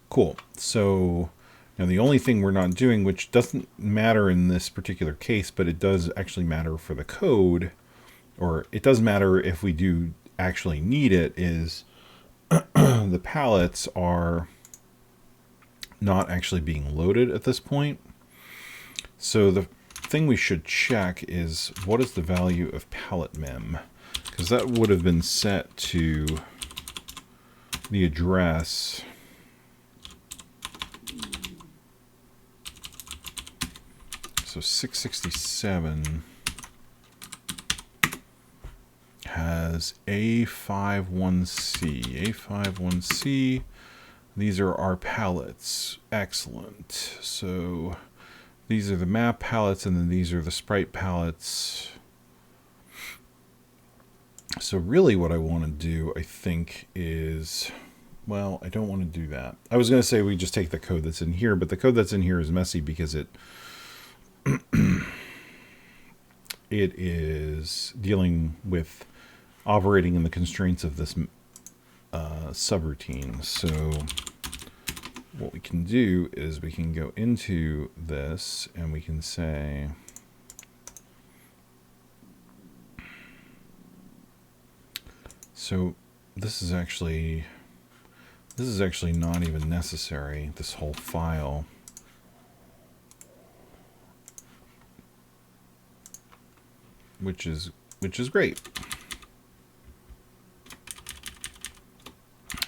Cool. So now the only thing we're not doing, which doesn't matter in this particular case, but it does actually matter for the code, or it does matter if we do actually need it, is the pallets are not actually being loaded at this point. So the thing we should check is, what is the value of pallet mem? Because that would have been set to the address. So 667 has A51C. A51C, these are our pallets. Excellent. So these are the map pallets, and then these are the sprite pallets. So really what I want to do, I think, is, well, I don't want to do that. I was going to say we just take the code that's in here, but the code that's in here is messy because it it is dealing with operating in the constraints of this subroutine. So what we can do is we can go into this and we can say, so this is actually not even necessary, this whole file. Which is great.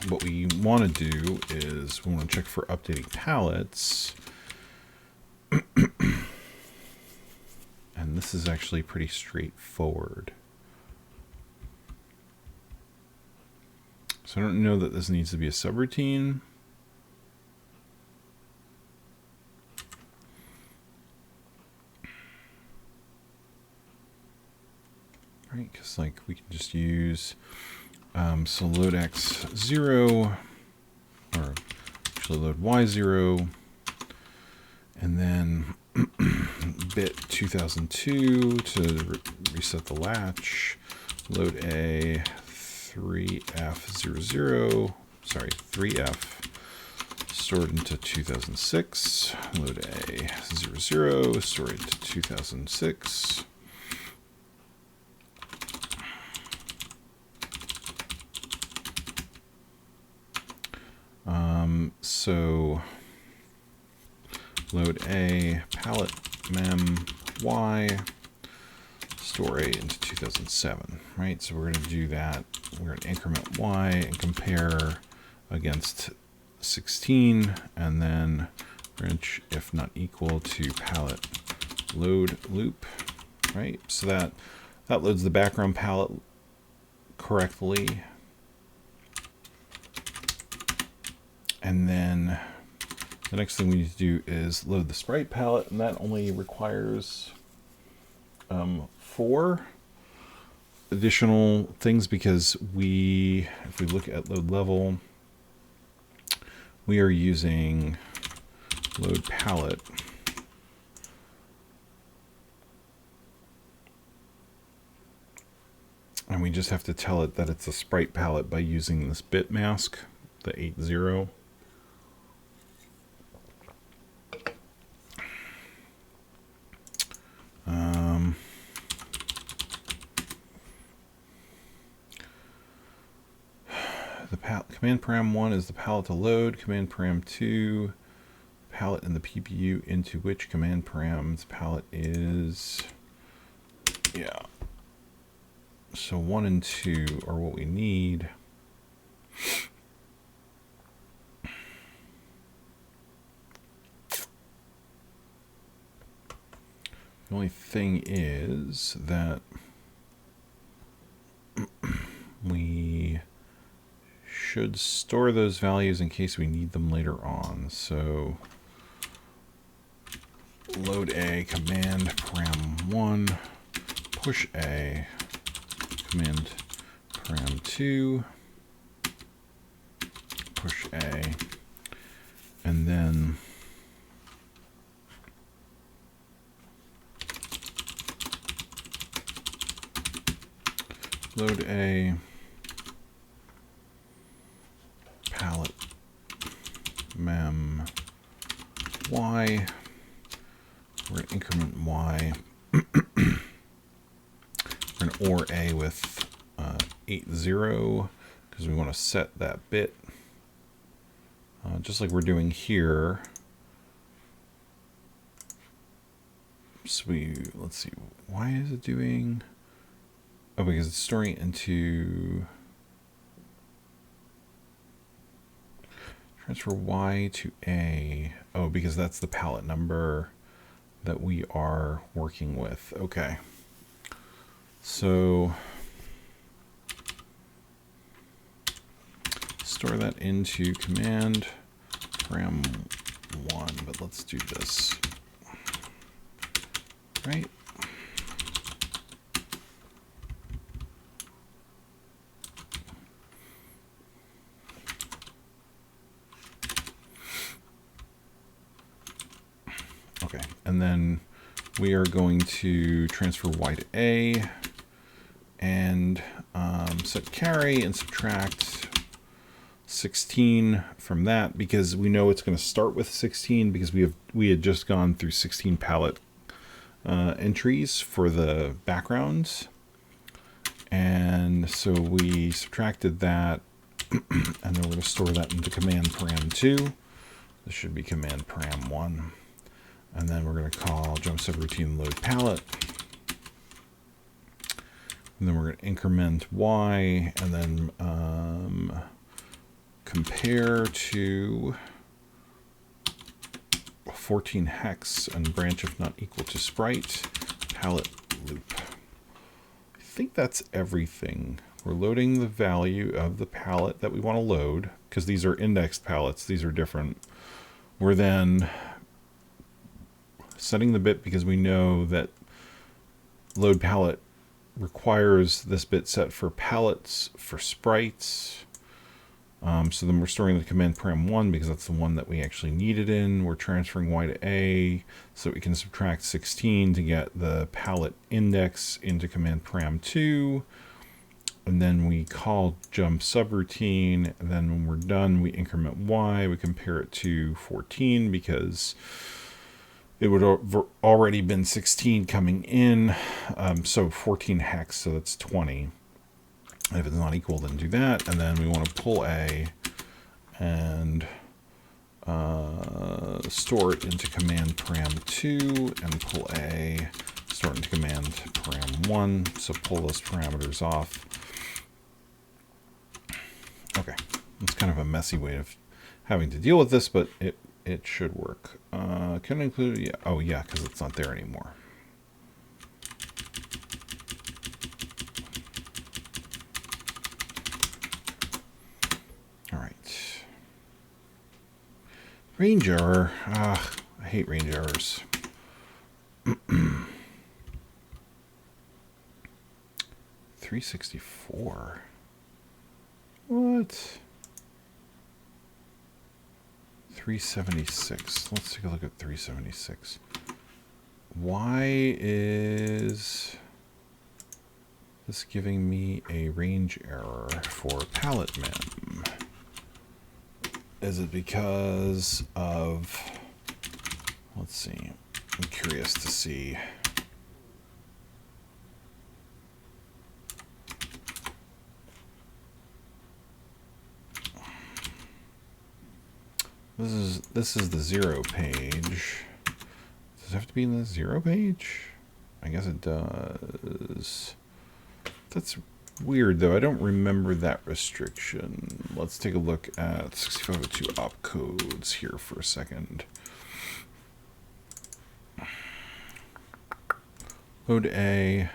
What we want to do is we want to check for updating pallets. And this is actually pretty straightforward. So I don't know that this needs to be a subroutine. Right, because like we can just use so load x0, or actually load y0, and then bit 2002 to reset the latch. Load a 3f00, sorry, 3f stored into 2006. Load a 00 stored into 2006. So load a pallet mem y store a into 2007, right? So we're going to do that. We're going to increment y and compare against 16, and then we're going to, if not equal to pallet load loop, right? So that loads the background palette correctly. And then the next thing we need to do is load the sprite palette, and that only requires 4 additional things, because if we look at load level, we are using load palette. And we just have to tell it that it's a sprite palette by using this bit mask, the 80. Command param 1 is the palette to load. Command param 2, palette in the PPU into which command param's palette is. Yeah. So 1 and 2 are what we need. The only thing is that we should store those values in case we need them later on. So load a command param 1, push a command param 2, push a, and then load a palette mem y. We're going to increment y. We're going to OR a with 80 because we want to set that bit just like we're doing here. So let's see, why is it doing? Oh, because it's storing it into transfer y to a. Oh, because that's the palette number that we are working with. Okay. So store that into command param1, but let's do this. Right. Okay, and then we are going to transfer y to a and set carry and subtract 16 from that because we know it's going to start with 16 because we had just gone through 16 palette entries for the backgrounds, and so we subtracted that and then we're going to store that into command param2. This should be command param1, and then we're going to call jump subroutine load palette, and then we're going to increment y and then compare to 14 hex and branch if not equal to sprite palette loop. I think that's everything. We're loading the value of the palette that we want to load because these are indexed palettes. These are different. We're then setting the bit because we know that load palette requires this bit set for palettes for sprites. So then we're storing the command param1 because that's the one that we actually need it in. We're transferring y to a so we can subtract 16 to get the palette index into command param2. And then we call jump subroutine. And then when we're done, we increment y. We compare it to 14 because it would have already been 16 coming in. So 14 hex, so that's 20. If it's not equal, then do that. And then we want to pull a and store it into command param2 and pull a, store it into command param1. So pull those parameters off. Okay, it's kind of a messy way of having to deal with this, but it should work. Can I include, yeah. Oh yeah, because it's not there anymore. Range error. I hate range errors. 364. What? 376. Let's take a look at 376. Why is this giving me a range error for palette mem? Is it because of, let's see, I'm curious to see. This is the 0 page. Does it have to be in the 0 page? I guess it does. That's weird, though. I don't remember that restriction. Let's take a look at 6502 opcodes here for a second. Load A.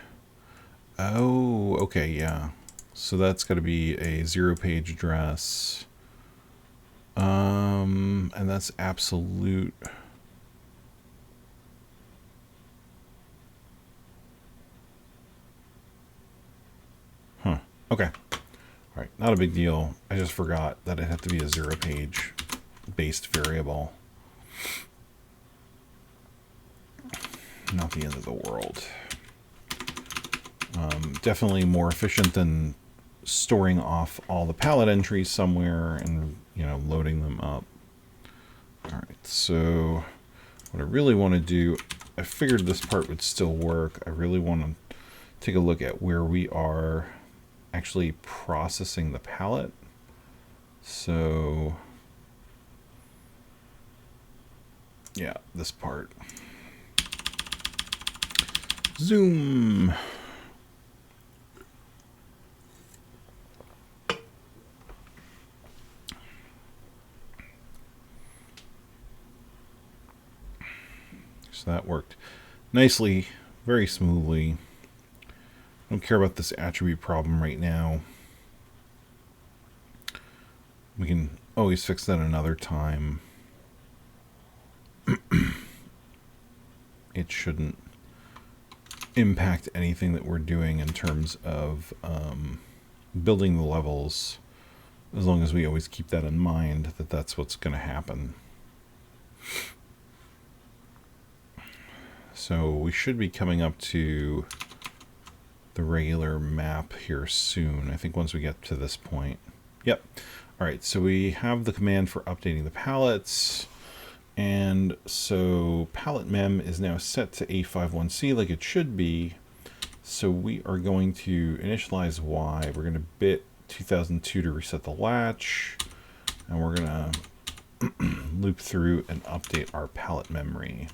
Oh, okay, yeah. So that's got to be a 0-page address. And that's absolute. Huh. Okay. All right. Not a big deal. I just forgot that it had to be a 0-page based variable. Not the end of the world. Definitely more efficient than storing off all the palette entries somewhere and, loading them up. All right, so what I really want to do, I figured this part would still work. I really want to take a look at where we are actually processing the palette. So, yeah, this part. Zoom. So that worked nicely, very smoothly. I don't care about this attribute problem right now. We can always fix that another time. It shouldn't impact anything that we're doing in terms of building the levels, as long as we always keep that in mind, that that's what's going to happen. So we should be coming up to the regular map here soon. I think once we get to this point. Yep. All right, so we have the command for updating the palettes. And so palette mem is now set to A51C like it should be. So we are going to initialize Y. We're going to bit 2002 to reset the latch. And we're going to loop through and update our palette memory.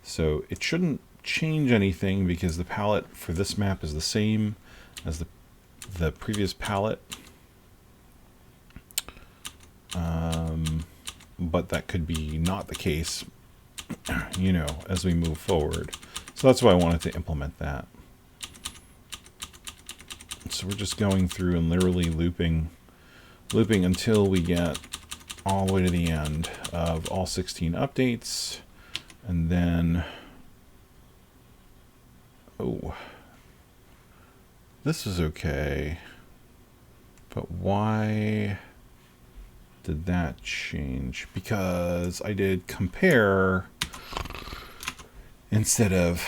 So it shouldn't change anything because the palette for this map is the same as the previous palette. But that could be not the case, as we move forward. So that's why I wanted to implement that. So we're just going through and literally looping until we get all the way to the end of all 16 updates. And then, this is okay, but why did that change? Because I did compare instead of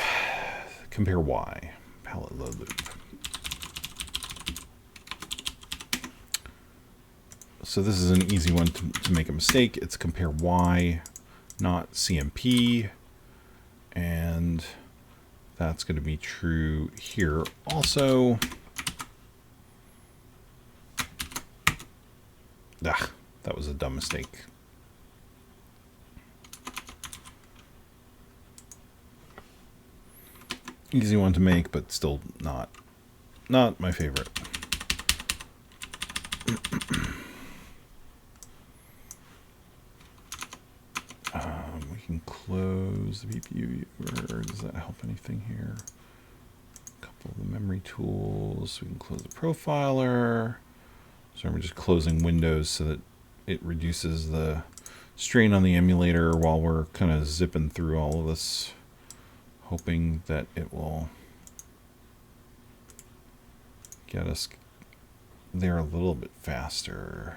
compare Y, palette load loop. So this is an easy one to make a mistake. It's compare Y, not CMP, and that's going to be true here also. That was a dumb mistake. Easy one to make, but still not my favorite. We can close the PPU viewer. Does that help anything here? A couple of the memory tools. We can close the profiler. So we're just closing windows so that it reduces the strain on the emulator while we're kind of zipping through all of this, hoping that it will get us there a little bit faster.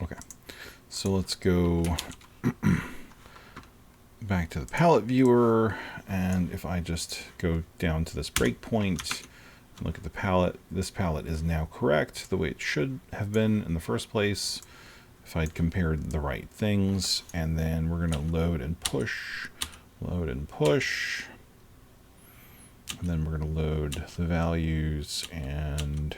Okay, so let's go back to the palette viewer, and if I just go down to this breakpoint and look at the palette, this palette is now correct the way it should have been in the first place if I'd compared the right things. And then we're going to load and push, and then we're going to load the values, and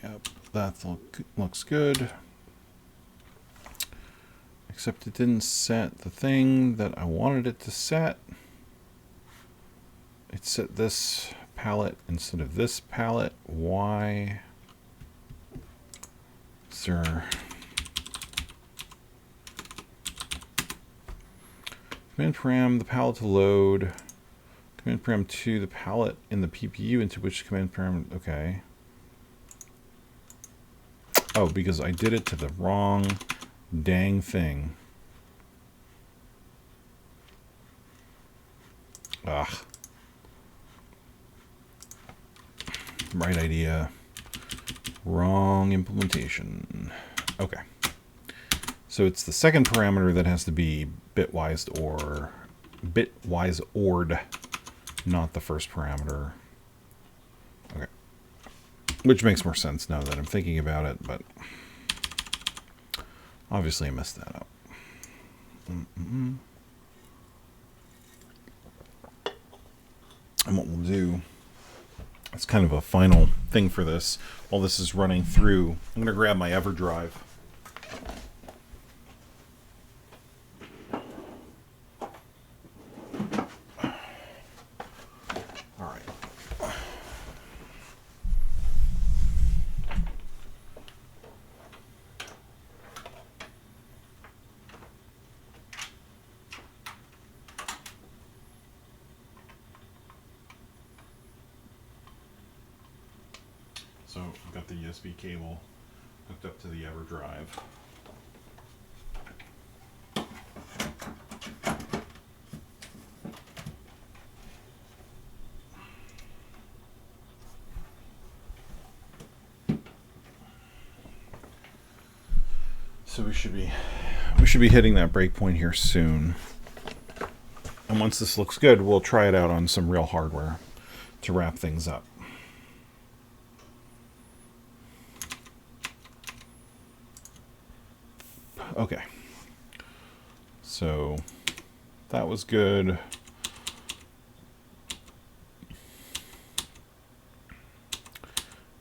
yep, that looks good. Except it didn't set the thing that I wanted it to set. It set this palette instead of this palette. Why? Sir. Command param the palette to load. Command param to the palette in the PPU into which command param. Okay. Oh, because I did it to the wrong dang thing. Ugh. Right idea. Wrong implementation. Okay. So it's the second parameter that has to be bitwise ORed, not the first parameter. Okay. Which makes more sense now that I'm thinking about it, but obviously I messed that up. And what we'll do, it's kind of a final thing for this. While this is running through, I'm going to grab my EverDrive. All right. So I've got the USB cable hooked up to the EverDrive. So we should be hitting that breakpoint here soon. And once this looks good, we'll try it out on some real hardware to wrap things up. Okay. So that was good.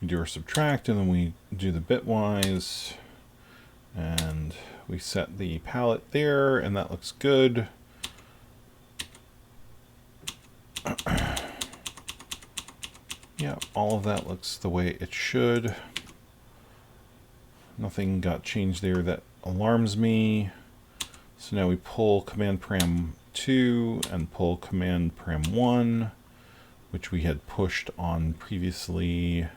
We do our subtract, and then we do the bitwise, and we set the palette there, and that looks good. Yeah, all of that looks the way it should. Nothing got changed there that alarms me. So now we pull command param 2 and pull command param 1, which we had pushed on previously.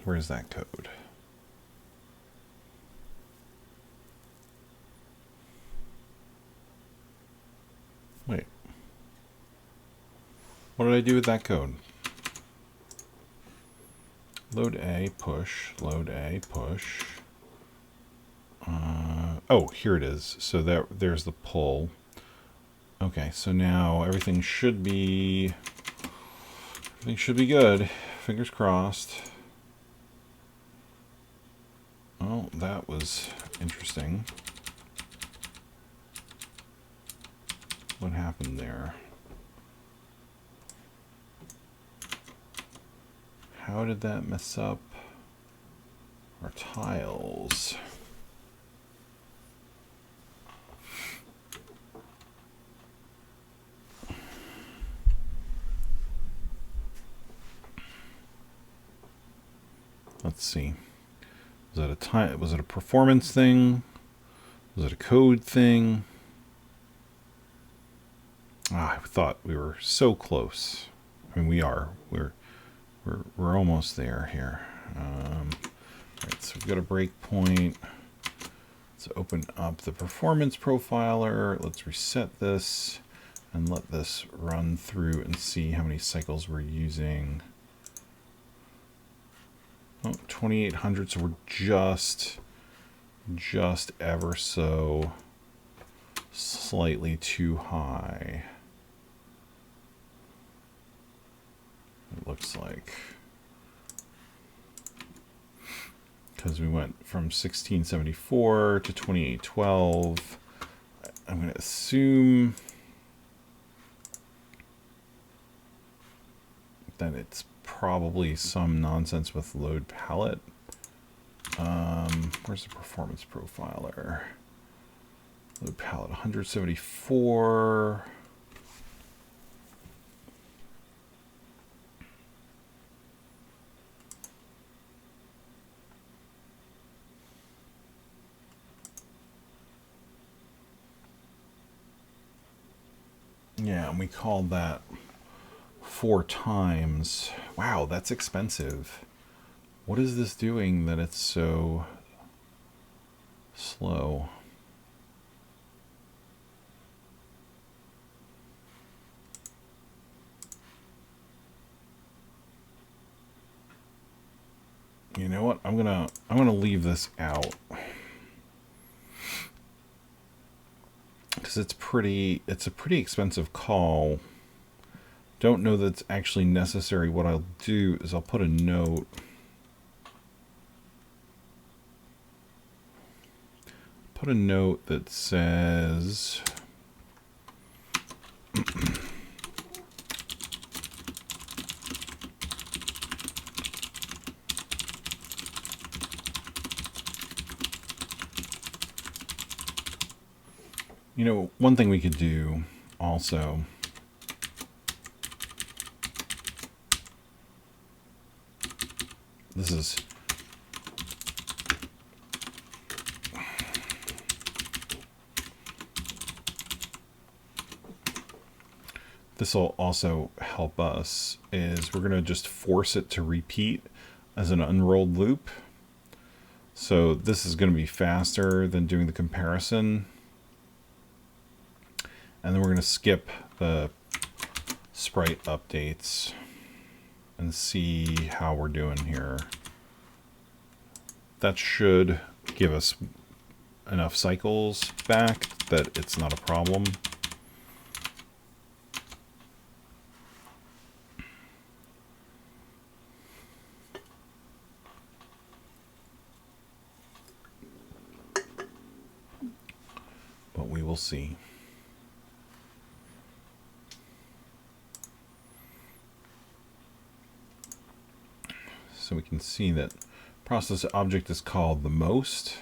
Where's that code? Wait. What did I do with that code? Load A, push, load A, push. Oh, here it is. So there's the pull. Okay, so now everything should be good. Fingers crossed. Oh, that was interesting. What happened there? How did that mess up our tiles? Let's see. Was it a performance thing? Was it a code thing? I thought we were so close. I mean, we are. We're almost there here. All right, so we've got a breakpoint. Let's open up the performance profiler. Let's reset this and let this run through and see how many cycles we're using. Oh, 2800, so we're just ever so slightly too high. It looks like, because we went from 1674 to 2812. I'm going to assume that it's probably some nonsense with load palette. Where's the performance profiler? Load palette 174. Yeah, and we called that 4 times. Wow. Wow, that's expensive. What is this doing that it's so slow? You know what? I'm gonna leave this out because it's a pretty expensive call. Don't know that it's actually necessary. What I'll do is I'll put a note. Put a note that says you know, one thing we could do also this will also help us is we're going to just force it to repeat as an unrolled loop. So this is going to be faster than doing the comparison. And then we're going to skip the sprite updates and see how we're doing here. That should give us enough cycles back that it's not a problem. But we will see. So we can see that process object is called the most,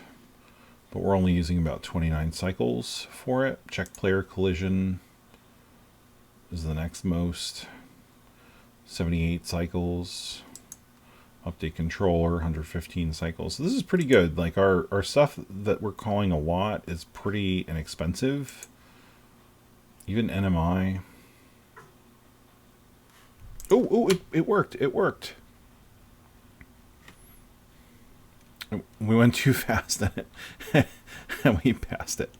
but we're only using about 29 cycles for it. Check player collision is the next most, 78 cycles. Update controller, 115 cycles. So this is pretty good. Like our stuff that we're calling a lot is pretty inexpensive. Even NMI. Oh, it worked. It worked. We went too fast at it. And we passed it.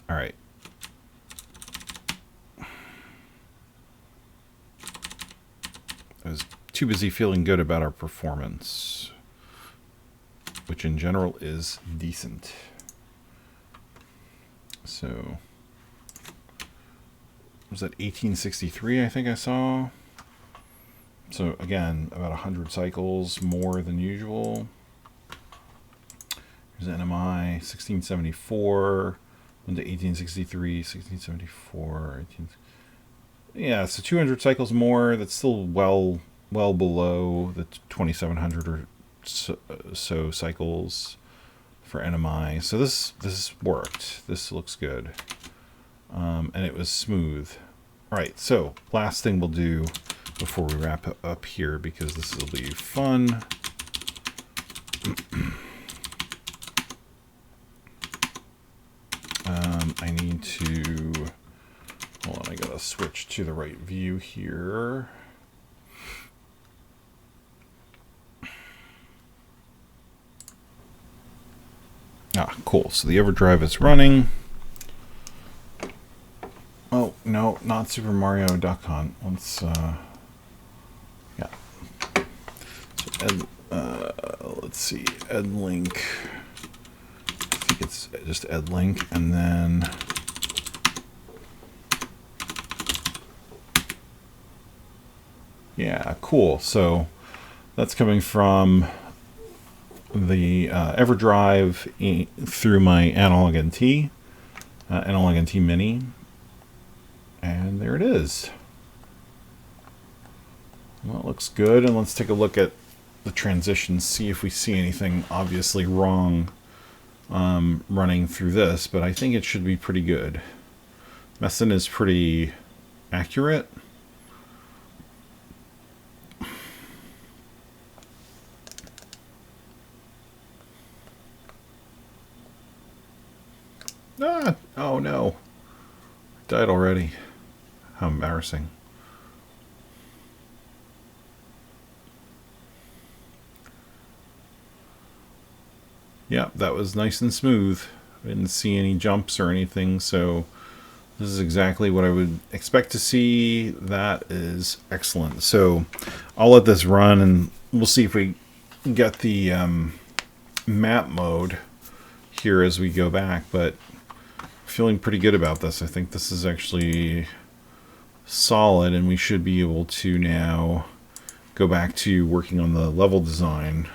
All right. I was too busy feeling good about our performance, which in general is decent. So, was that 1863 I think I saw? So again, about 100 cycles more than usual. Here's NMI, 1674, went to 1863, 1674, 18... Yeah, so 200 cycles more. That's still well below the 2,700 or so cycles for NMI. So this worked. This looks good, and it was smooth. All right. So last thing we'll do before we wrap up here, because this will be fun. I need to. Hold on, I gotta switch to the right view here. Ah, cool. So the EverDrive is running. Oh, no, not Super Mario Duck Hunt. Let's, yeah. So let's see, EdLink. I think it's just EdLink, and then yeah, cool. So that's coming from the EverDrive through my Analog NT, Analog NT Mini, and there it is. Well, it looks good, and let's take a look at the transitions, see if we see anything obviously wrong running through this, but I think it should be pretty good. Messin is pretty accurate. Ah, oh no. Died already. How embarrassing. Yeah, that was nice and smooth. I didn't see any jumps or anything, so this is exactly what I would expect to see. That is excellent. So I'll let this run and we'll see if we get the map mode here as we go back. But feeling pretty good about this. I think this is actually solid, and we should be able to now go back to working on the level design.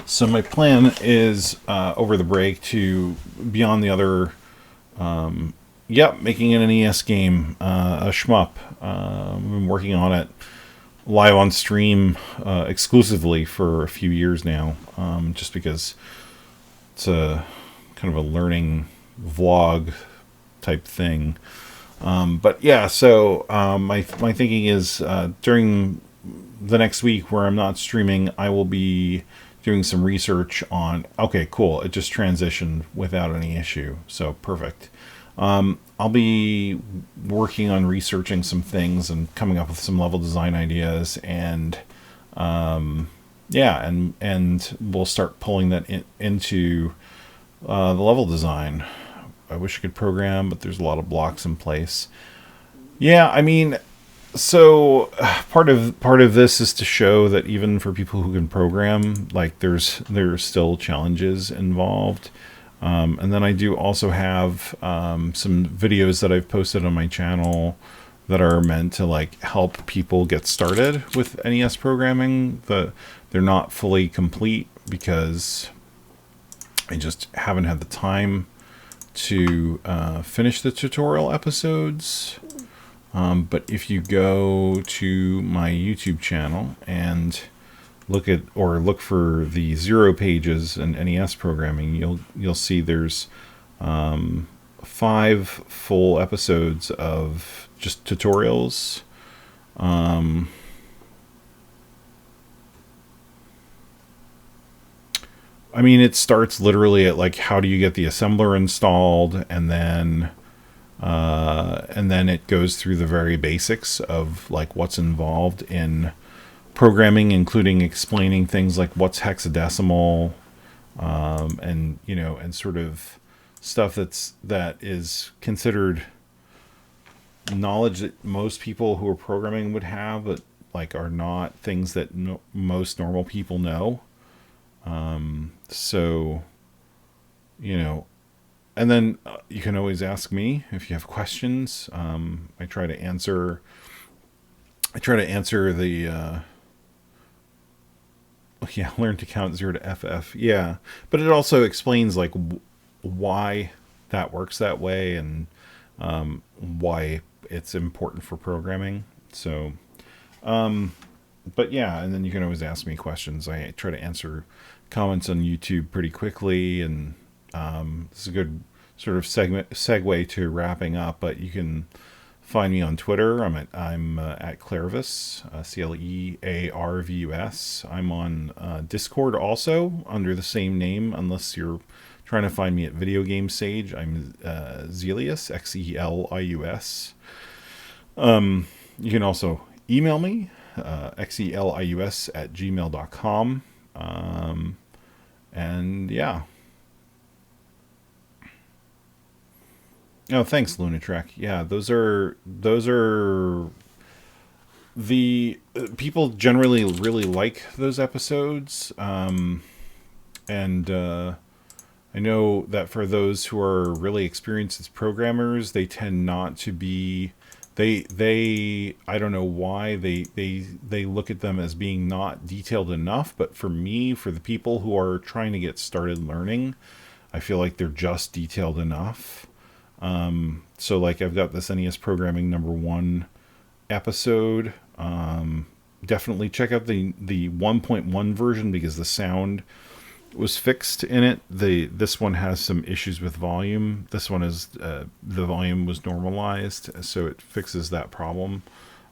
So my plan is over the break to, beyond the other, making an NES game, a shmup. I've been working on it live on stream exclusively for a few years now, just because it's a kind of a learning vlog type thing. But yeah, so my thinking is during the next week where I'm not streaming, I will be doing some research on. Okay, cool. It just transitioned without any issue, so perfect. I'll be working on researching some things and coming up with some level design ideas, and and we'll start pulling that into the level design. I wish I could program, but there's a lot of blocks in place. Yeah, I mean, so part of this is to show that even for people who can program, like there's still challenges involved. And then I do also have some videos that I've posted on my channel that are meant to like help people get started with NES programming. They're not fully complete because I just haven't had the time to finish the tutorial episodes. But if you go to my YouTube channel and look for the 0 pages in NES programming, you'll see there's 5 full episodes of just tutorials. I mean, it starts literally at like how do you get the assembler installed, and then it goes through the very basics of like what's involved in programming, including explaining things like what's hexadecimal, and sort of stuff that is considered knowledge that most people who are programming would have, but like are not things that most normal people know. So, and then you can always ask me if you have questions. I try to answer. I try to answer the. Learn to count 0 to FF. Yeah, but it also explains like why that works that way, and why it's important for programming. So, but yeah, and then you can always ask me questions. I try to answer comments on YouTube pretty quickly, and this is a good sort of segue to wrapping up. But you can find me on Twitter. I'm at Clearvis, Clearvus. I'm on Discord also under the same name, unless you're trying to find me at Video Game Sage. I'm Xelius, Xelius. You can also email me, xelius@gmail.com. And yeah. Oh, thanks, Lunatrek. Yeah, those are the people generally really like those episodes. And I know that for those who are really experienced as programmers, they tend not to be. They I don't know why they look at them as being not detailed enough. But for me, for the people who are trying to get started learning, I feel like they're just detailed enough. So like I've got this NES Programming #1 episode. Definitely check out the 1.1 version because the sound was fixed in it. This one has some issues with volume. This one is the volume was normalized, so it fixes that problem.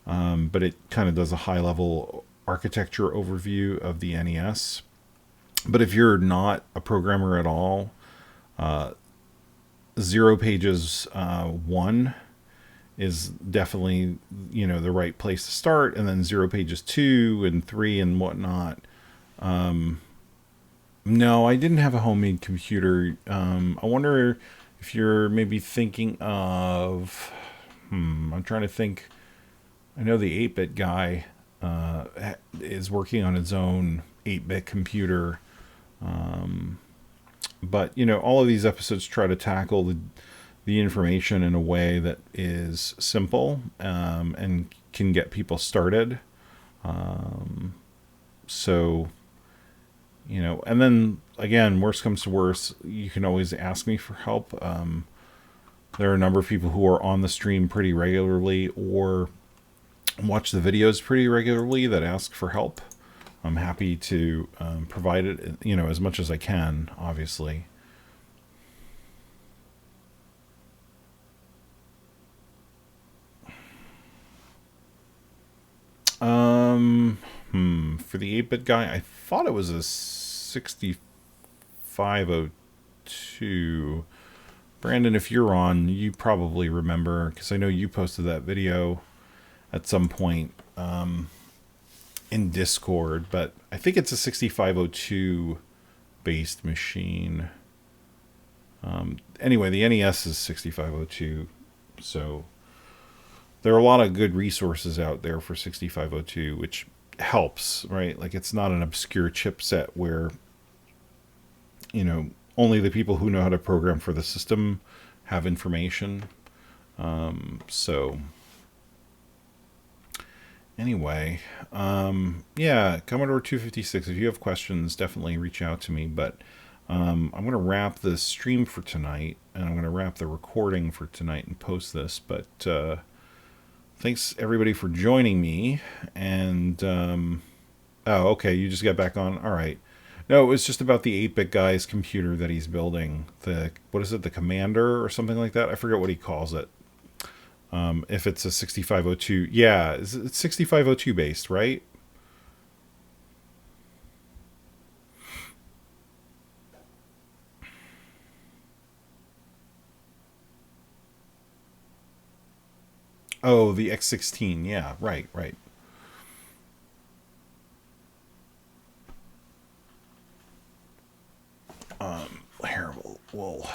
But it kind of does a high level architecture overview of the NES. But if you're not a programmer at all, 0 pages 1 is definitely the right place to start, and then 0 pages 2 and 3 and whatnot No, I didn't have a homemade computer. I wonder if you're maybe thinking of. I'm trying to think. I know the 8-bit guy is working on his own 8-bit computer. But, all of these episodes try to tackle the information in a way that is simple and can get people started. So, and then again, worst comes to worst, you can always ask me for help. There are a number of people who are on the stream pretty regularly or watch the videos pretty regularly that ask for help. I'm happy to provide it, as much as I can, obviously. For the 8-bit guy, I thought it was a 6502. Brandon, if you're on, you probably remember, because I know you posted that video at some point in Discord, but I think it's a 6502 based machine. Anyway, the NES is 6502, so there are a lot of good resources out there for 6502, which helps, right? Like, it's not an obscure chipset where, only the people who know how to program for the system have information. So anyway, yeah, Commodore 256, if you have questions, definitely reach out to me. But I'm going to wrap the stream for tonight, and I'm going to wrap the recording for tonight and post this. But thanks, everybody, for joining me. And, oh, okay, you just got back on. All right. No, it was just about the 8-bit guy's computer that he's building. What is it, the Commander or something like that? I forget what he calls it. If it's a 6502. Yeah, it's 6502 based, right? Oh, the X16. Yeah, right. Here, we'll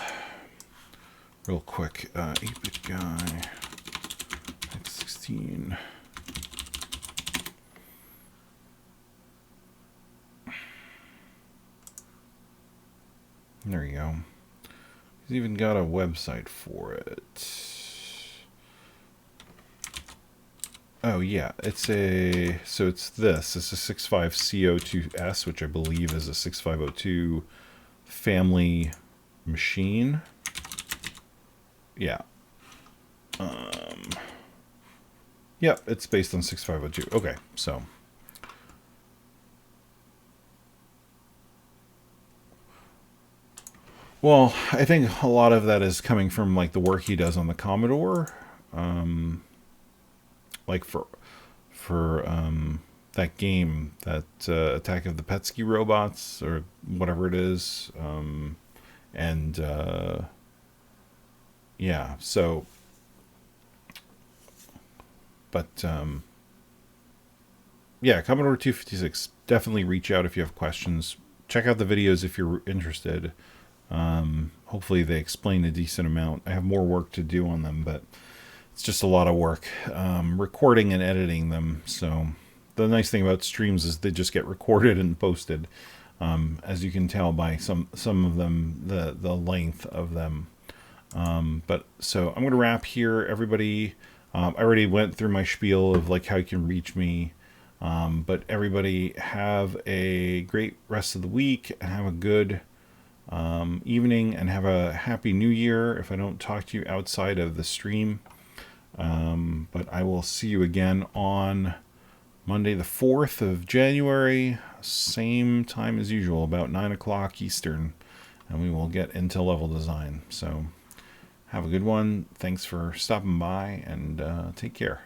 real quick. 8-bit guy, X16. There you go. He's even got a website for it. Oh yeah, it's a 65CO2S, which I believe is a 6502 family machine. Yeah. Yeah, it's based on 6502. Okay, so. Well, I think a lot of that is coming from like the work he does on the Commodore. Like for that game, that Attack of the Petsky Robots, or whatever it is. And yeah, so, but yeah, Commodore 256, definitely reach out if you have questions. Check out the videos if you're interested. Hopefully they explain a decent amount. I have more work to do on them, but it's just a lot of work, recording and editing them. So the nice thing about streams is they just get recorded and posted. As you can tell by some of them, the length of them. But so I'm going to wrap here, everybody. I already went through my spiel of like how you can reach me. But everybody have a great rest of the week, and have a good evening, and have a happy new year if I don't talk to you outside of the stream. But I will see you again on Monday the 4th of January, same time as usual, about 9 o'clock Eastern, and we will get into level design. So have a good one. Thanks for stopping by, and take care.